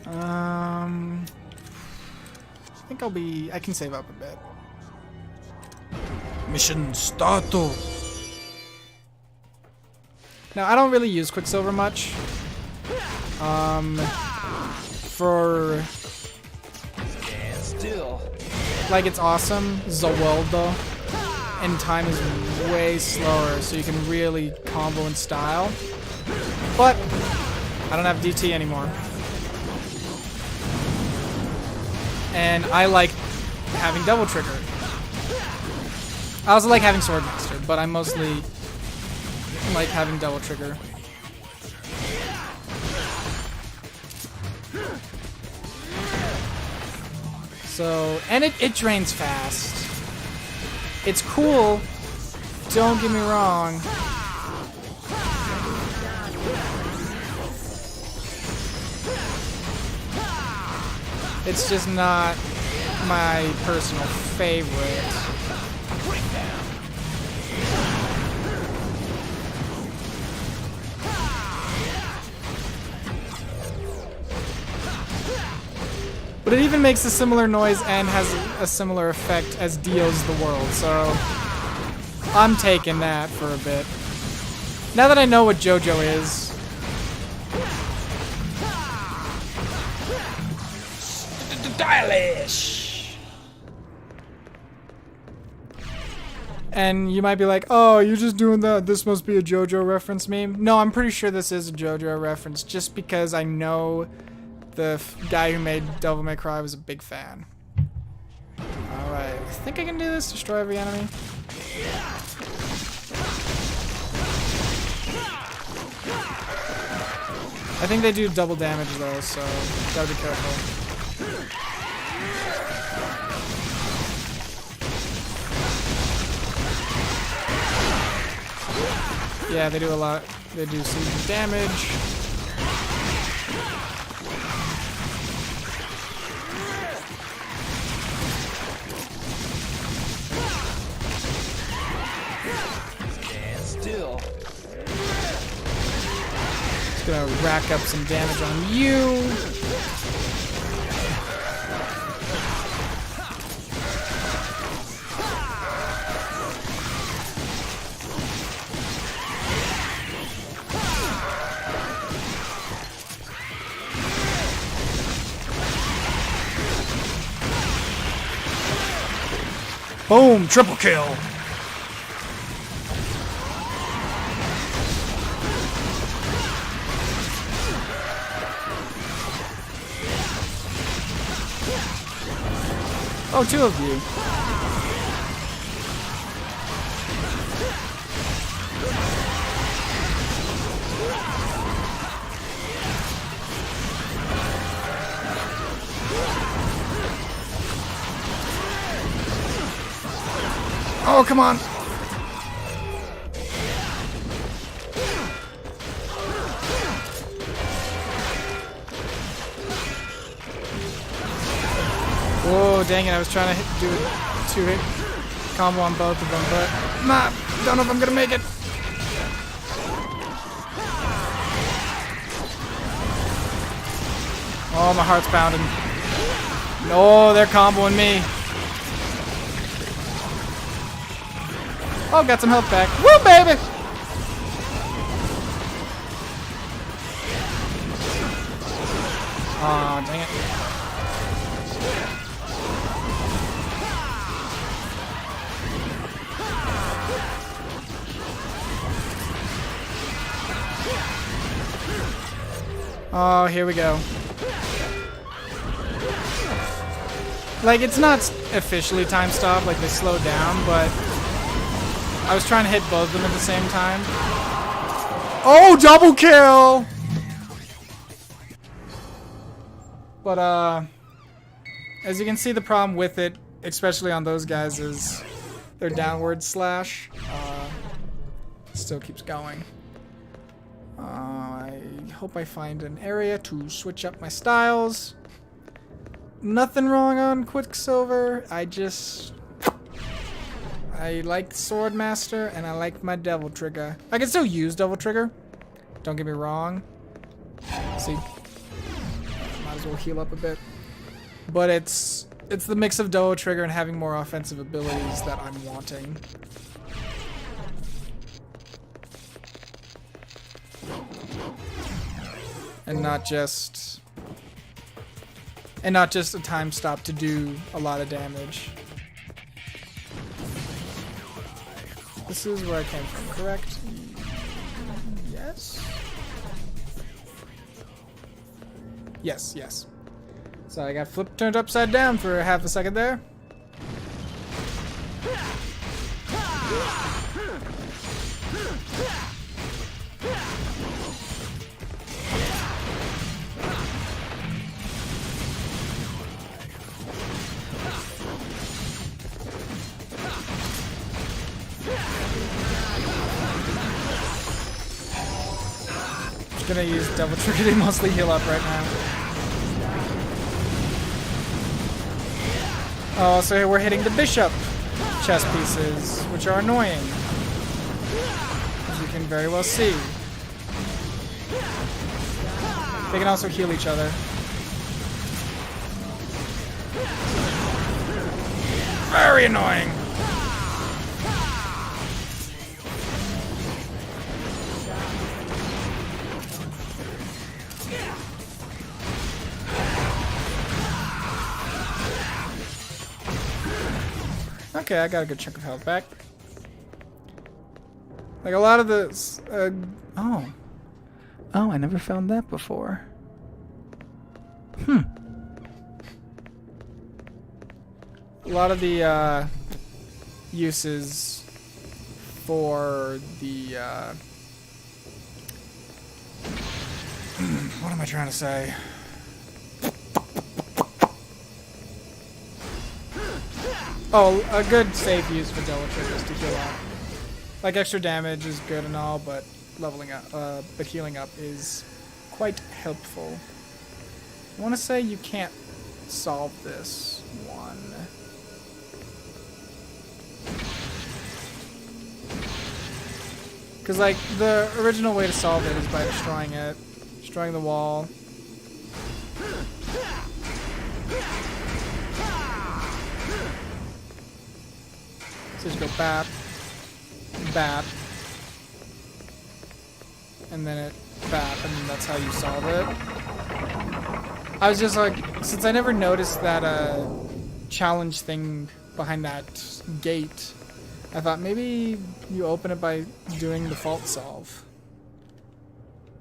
I think I can save up a bit. Mission start. Now, I don't really use Quicksilver much. For... Stand still. Like, it's awesome, Zawaldo, and time is way slower, so you can really combo in style. But, I don't have DT anymore. And I like having double trigger. I also like having Swordmaster, but I mostly like having double trigger. So, and it drains fast. It's cool, don't get me wrong. It's just not my personal favorite. But it even makes a similar noise and has a similar effect as Dio's The World, so I'm taking that for a bit. Now that I know what JoJo is, stylish. And you might be like, oh, you're just doing that. This must be a JoJo reference meme. No, I'm pretty sure this is a JoJo reference just because I know the guy who made Devil May Cry was a big fan. Alright, I think I can do this. Destroy every enemy. I think they do double damage though, so gotta be careful. Yeah, they do a lot. They do some damage. Stand still. Just gonna rack up some damage on you. Boom! Triple kill! Oh, two of you. Oh, come on. Oh, dang it. I was trying to do a 2-hit combo on both of them, but nah, don't know if I'm going to make it. Oh, my heart's pounding. No, they're comboing me. Oh, got some health back. Woo, baby! Aw, dang it. Oh, here we go. Like, it's not officially time stop, like they slow down, but I was trying to hit both of them at the same time. Oh, double kill! But, as you can see, the problem with it, especially on those guys, is their downward slash still keeps going. I hope I find an area to switch up my styles. Nothing wrong on Quicksilver. I like Swordmaster and I like my Devil Trigger. I can still use Devil Trigger. Don't get me wrong. See, might as well heal up a bit. But it's the mix of Devil Trigger and having more offensive abilities that I'm wanting. And not just a time stop to do a lot of damage. This is where I came from, correct? Yes? Yes, yes. So I got flipped, turned upside down for half a second there. Gonna use Devil Trigger to mostly heal up right now. Oh, so here we're hitting the bishop chess pieces, which are annoying, as you can very well see. They can also heal each other. Very annoying. Okay, I got a good chunk of health back. Like a lot of the... oh, I never found that before. A lot of the uses for the... what am I trying to say? Oh, a good safe use for Devil Triggers to heal up. Like, extra damage is good and all, but leveling up, but healing up is quite helpful. I want to say you can't solve this one. Because, like, the original way to solve it is by destroying it. Destroying the wall. So just go bap, bap, and then it bap, and that's how you solve it. I was just like, since I never noticed that challenge thing behind that gate, I thought maybe you open it by doing the fault solve.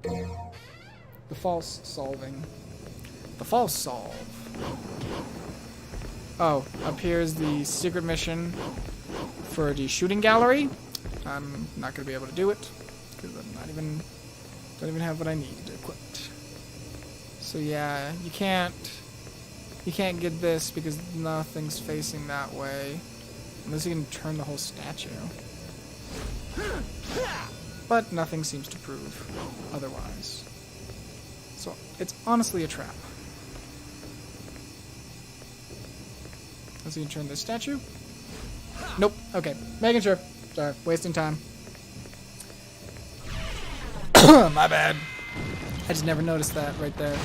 The false solving. The false solve. Oh, up here is the secret mission for the shooting gallery. I'm not gonna be able to do it because I'm not even don't even have what I need equipped. So yeah, you can't get this because nothing's facing that way unless you can turn the whole statue. But nothing seems to prove otherwise. So it's honestly a trap. Let's see you turn the statue. Nope. Okay. Making sure. Sorry. Wasting time. My bad. I just never noticed that right there. Am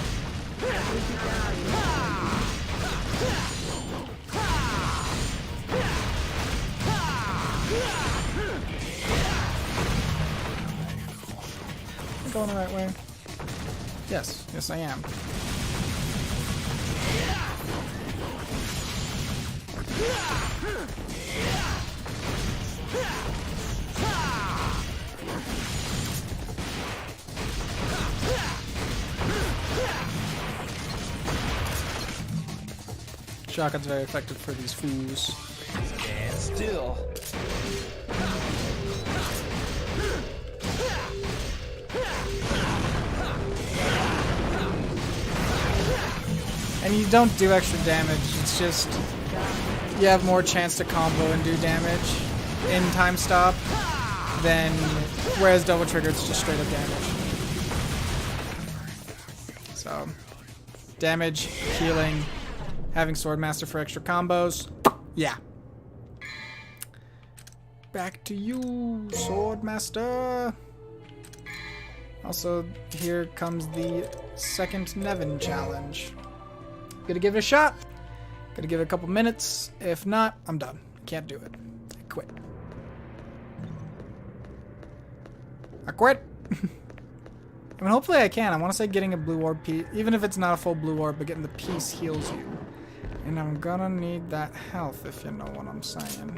I going the right way? Yes. Yes, I am. Shotgun's very effective for these fools. Stand still. And you don't do extra damage, it's just you have more chance to combo and do damage in time stop than whereas double trigger it's just straight up damage. So damage, healing, having Swordmaster for extra combos. Yeah. Back to you, Swordmaster. Also, here comes the second Nevin challenge. Gonna give it a shot. Gonna give it a couple minutes. If not, I'm done. Can't do it. I quit. I quit. I mean, hopefully I can. I want to say getting a blue orb piece, even if it's not a full blue orb, but getting the piece heals you. And I'm gonna need that health, if you know what I'm saying.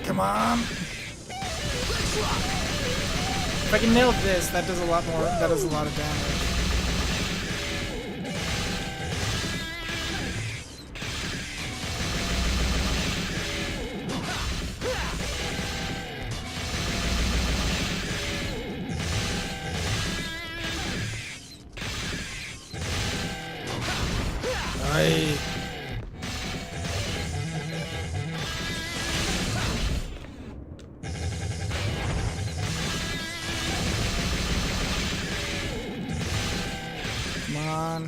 Come on. If I can nail this, that does a lot more. That does a lot of damage. Aye. Come on.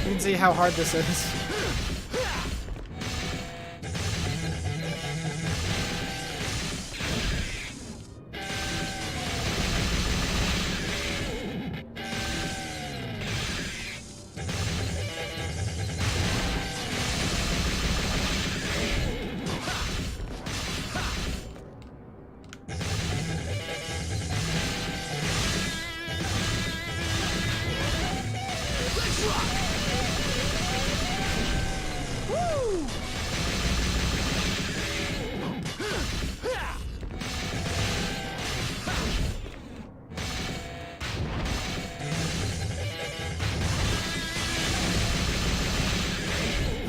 You can see how hard this is.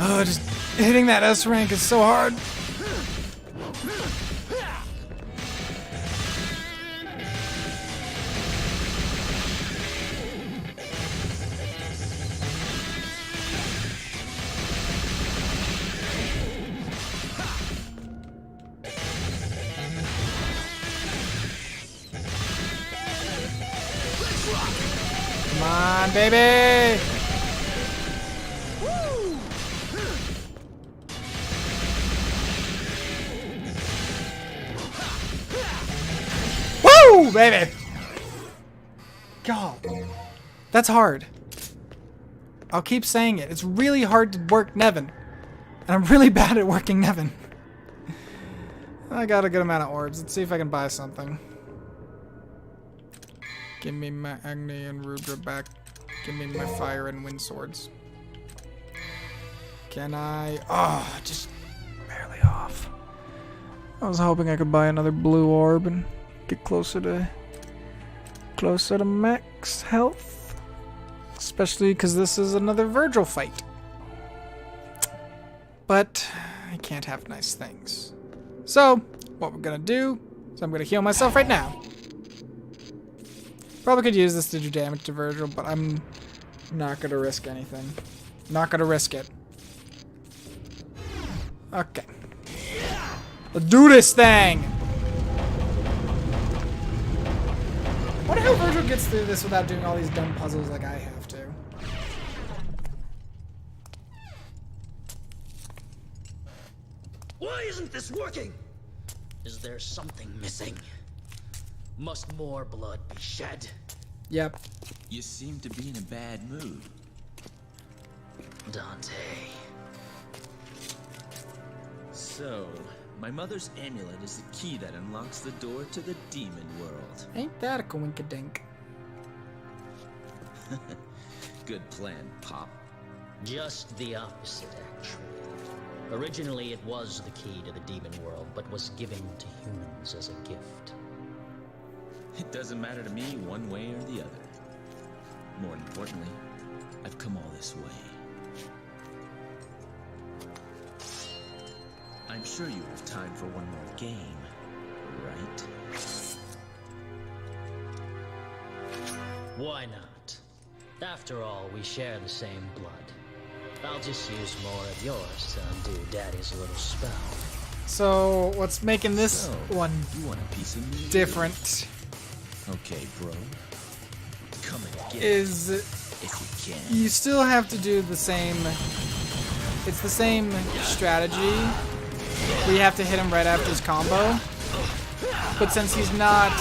Oh, just hitting that S rank is so hard. on, baby! Woo, baby! God, that's hard. I'll keep saying it. It's really hard to work Nevin. And I'm really bad at working Nevin. I got a good amount of orbs. Let's see if I can buy something. Give me my Agni and Rudra back. Give me my fire and wind swords. Can I? Oh, just barely off. I was hoping I could buy another blue orb and get closer to max health. Especially because this is another Virgil fight. But I can't have nice things. So, what we're gonna do is I'm gonna heal myself right now. Probably could use this to do damage to Virgil, but I'm not gonna risk anything. Not gonna risk it. Okay. Let's do this thing! I wonder how Virgil gets through this without doing all these dumb puzzles like I have to. Why isn't this working? Is there something missing? Must more blood be shed? Yep. You seem to be in a bad mood. Dante. So, my mother's amulet is the key that unlocks the door to the demon world. Ain't that a coinkadink? Good plan, Pop. Just the opposite, actually. Originally, it was the key to the demon world, but was given to humans as a gift. It doesn't matter to me one way or the other. More importantly, I've come all this way. I'm sure you have time for one more game, right? Why not? After all, we share the same blood. I'll just use more of yours to undo Daddy's little spell. So, what's making this one You want a piece of me? different Okay, bro. Come and get it is if you can. you still have to do the same. It's the same strategy. We have to hit him right after his combo. But since he's not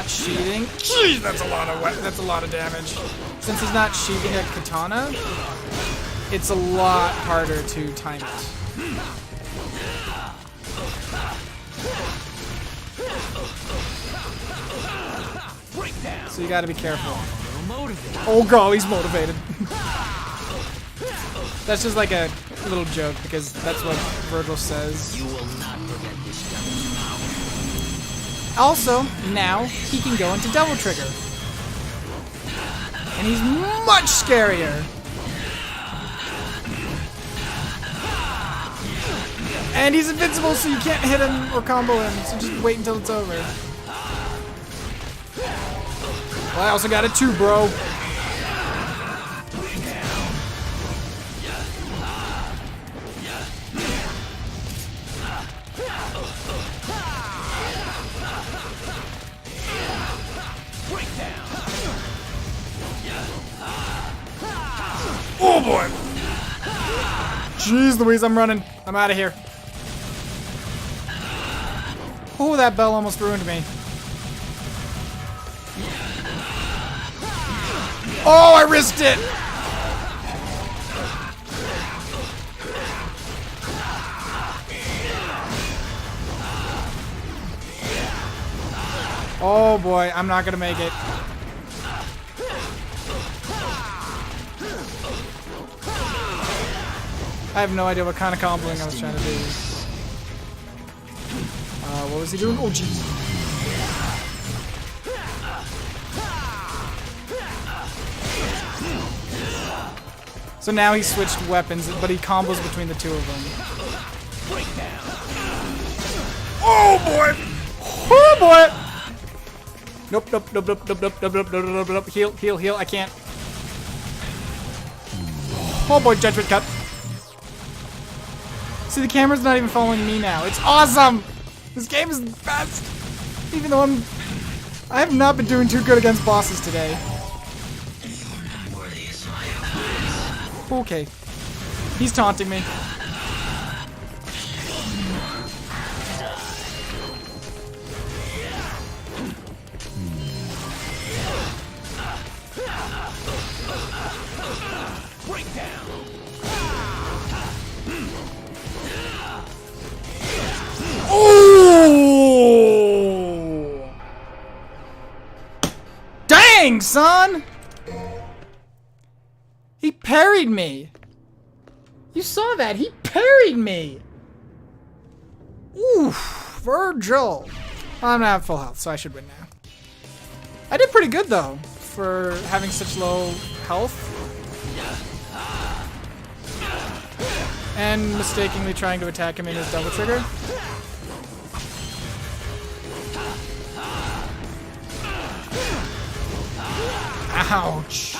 sheathing. Jeez, that's a lot of damage. Since he's not sheathing a katana, it's a lot harder to time it. So you gotta be careful. Oh god, he's motivated. That's just like a little joke because that's what Virgil says. You will not forget this devil's power. Also, now he can go into Devil Trigger. And he's much scarier. And he's invincible, so you can't hit him or combo him, so just wait until it's over. Well, I also got it too, bro. Oh boy! Jeez Louise, I'm running. I'm out of here. Oh, that bell almost ruined me. Oh, I risked it! Oh boy, I'm not gonna make it. I have no idea what kind of comboing I was trying to do. What was he doing? Oh jeez. So now he switched weapons, but he combos between the two of them. Oh boy! Oh boy! Nope, nope, nope, nope, nope, nope, nope, nope, nope, nope, nope. Heal, heal, heal. I can't. Oh boy, Judgment Cut. See, the camera's not even following me now. It's awesome! This game is the best! Even though I'm I have not been doing too good against bosses today. Okay. He's taunting me. Oh! Dang, son! He parried me. You saw that? He parried me. Oof, Virgil. I'm not at full health, so I should win now. I did pretty good though for having such low health. And mistakenly trying to attack him in his double trigger. Ouch.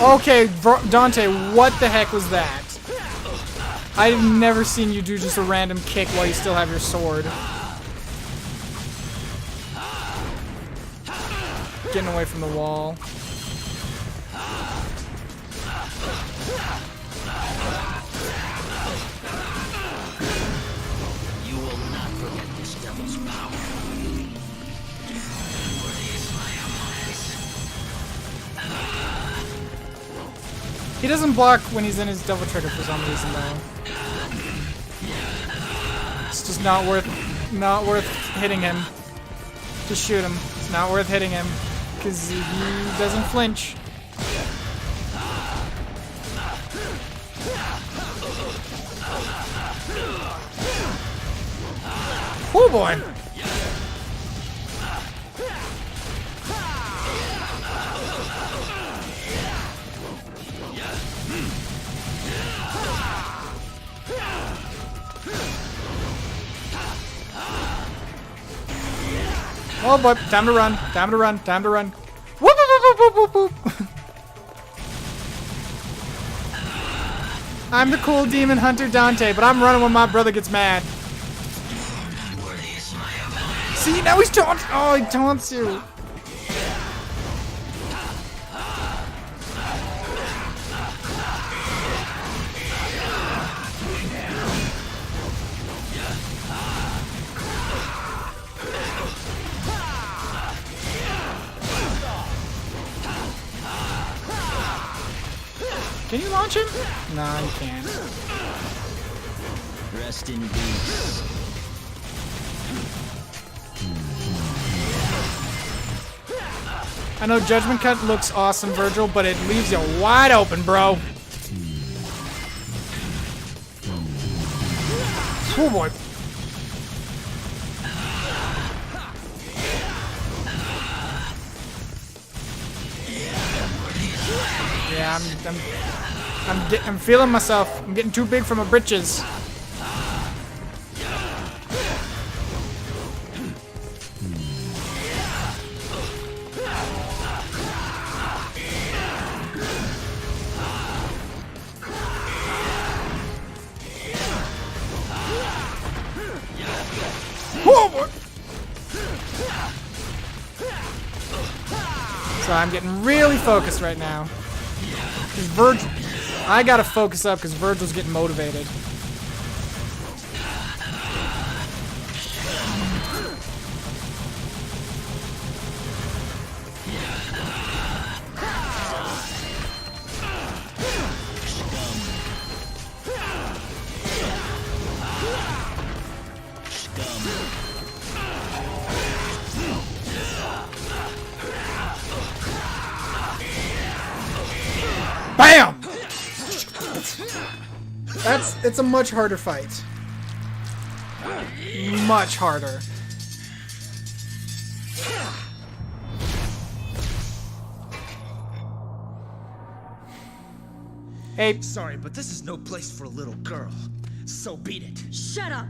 Okay, Dante, what the heck was that? I've never seen you do just a random kick while you still have your sword. Getting away from the wall. You will not forget this devil's power. He doesn't block when he's in his double trigger for some reason though. It's just not worth hitting him. Just shoot him. It's not worth hitting him because he doesn't flinch. Oh boy. Oh boy, time to run, time to run, time to run. Whoop, whoop, whoop, whoop, whoop, whoop. I'm the cool demon hunter Dante, but I'm running when my brother gets mad. See, now he's taunting. Oh, he taunts you. Can you launch him? No, you can't. Rest in peace. I know Judgment Cut looks awesome, Virgil, but it leaves you wide open, bro. Oh boy. Yeah, I'm feeling myself. I'm getting too big for my britches. Oh boy. So I'm getting really focused right now. Virgil, I gotta focus up because Virgil's getting motivated. Bam! It's a much harder fight. Much harder. Hey. Sorry, but this is no place for a little girl. So beat it. Shut up!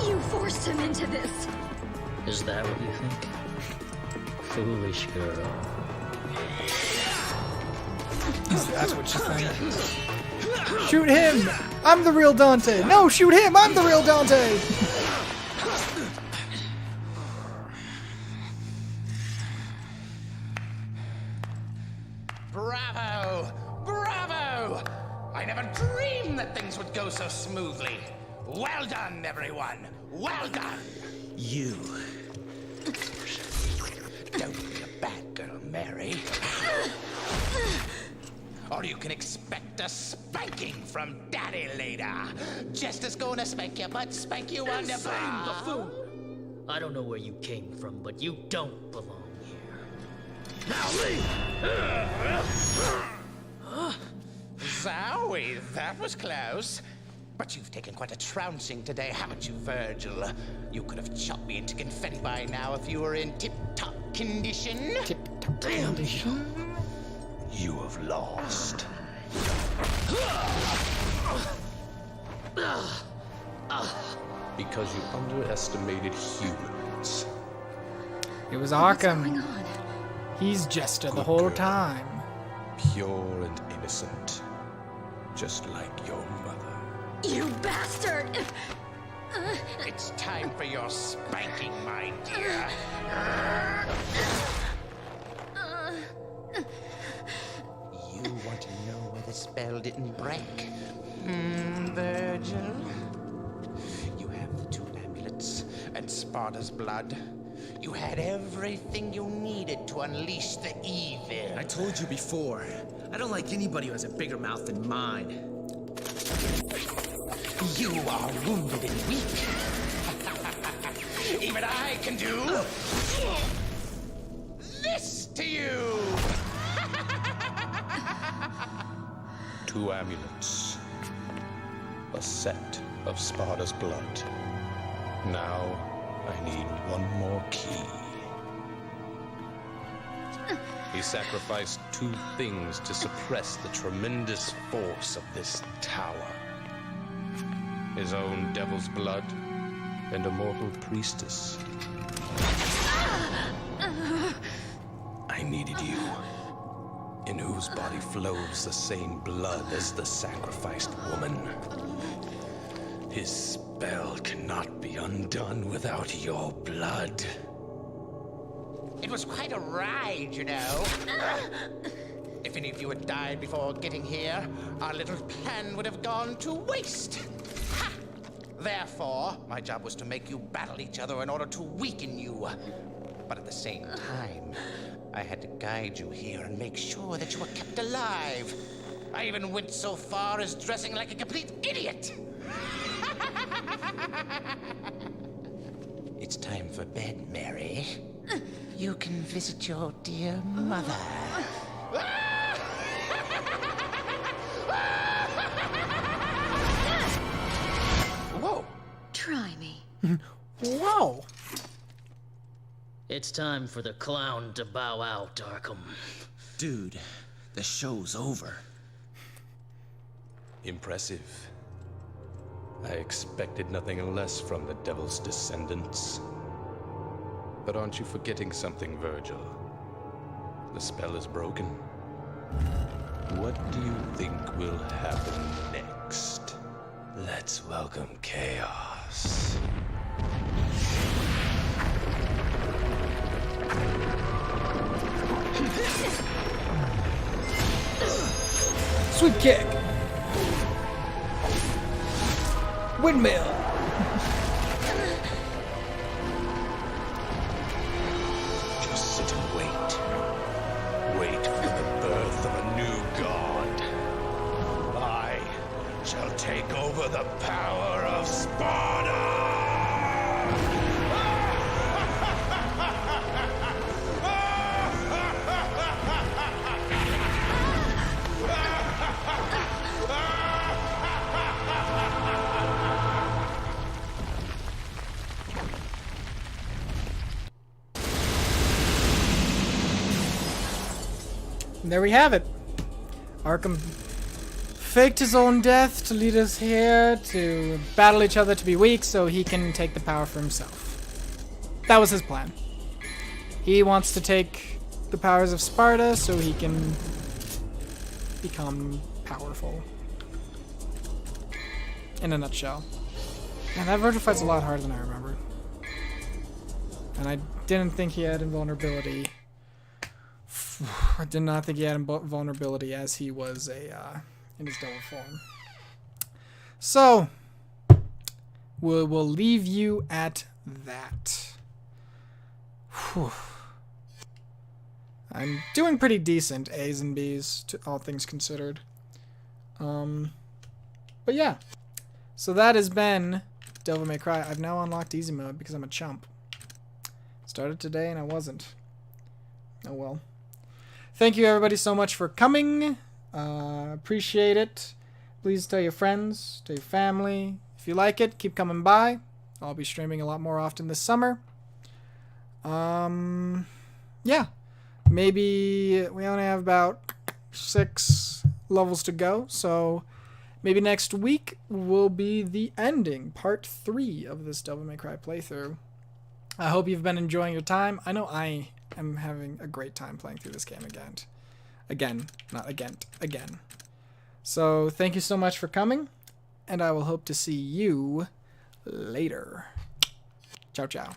You forced force him into this. Is that what you think? Foolish girl. That's what you think. Shoot him! I'm the real Dante! No, shoot him! I'm the real Dante! Bravo! Bravo! I never dreamed that things would go so smoothly. Well done, everyone. Well done. You. Don't be a bad girl, Mary. Or you can expect a spanking from Daddy later. Just as gonna spank you, but spank you wonderful. Buffoon! I don't know where you came from, but you don't belong here. Zowie, that was close. But you've taken quite a trouncing today, haven't you, Virgil? You could have chopped me into confetti by now if you were in tip-top condition. Tip-top condition? You have lost. Because you underestimated humans. It was What's Arkham. going on? He's Jester the whole time. Pure and innocent. Just like your mother. You bastard! It's time for your spanking, my dear. You want to know why the spell didn't break? Virgil? You have the 2 amulets and Sparta's blood. You had everything you needed to unleash the evil. I told you before. I don't like anybody who has a bigger mouth than mine. You are wounded and weak. Even I can do this to you. 2 amulets. A set of Sparta's blood. Now, I need one more key. He sacrificed 2 things to suppress the tremendous force of this tower. His own devil's blood and a mortal priestess. I needed you, in whose body flows the same blood as the sacrificed woman. His spell cannot be undone without your blood. It was quite a ride, you know. If any of you had died before getting here, our little plan would have gone to waste. Ha! Therefore, my job was to make you battle each other in order to weaken you. But at the same time, I had to guide you here and make sure that you were kept alive. I even went so far as dressing like a complete idiot. It's time for bed, Mary. You can visit your dear mother. Whoa! Try me. Whoa! It's time for the clown to bow out, Arkham. Dude, the show's over. Impressive. I expected nothing less from the Devil's descendants. But aren't you forgetting something, Virgil? The spell is broken. What do you think will happen next? Let's welcome chaos. Sweep kick! Windmill! Just sit and wait. Wait for the birth of a new god. I shall take over the power of Sparta! And there we have it. Arkham faked his own death to lead us here to battle each other to be weak so he can take the power for himself. That was his plan. He wants to take the powers of Sparta so he can become powerful. In a nutshell. And that Virgil fight's a lot harder than I remember. And I didn't think he had invulnerability. I did not think he had invulnerability as he was in his double form. So, we'll leave you at that. Whew. I'm doing pretty decent A's and B's, to all things considered. But yeah. So that has been Devil May Cry. I've now unlocked easy mode because I'm a chump. Started today and I wasn't. Oh well. Thank you everybody so much for coming. Appreciate it. Please tell your friends, tell your family. If you like it, keep coming by. I'll be streaming a lot more often this summer. Yeah. Maybe we only have about 6 levels to go, so maybe next week will be the ending, part 3 of this Devil May Cry playthrough. I hope you've been enjoying your time. I know I am having a great time playing through this game again. Again. So thank you so much for coming, and I will hope to see you later. Ciao, ciao.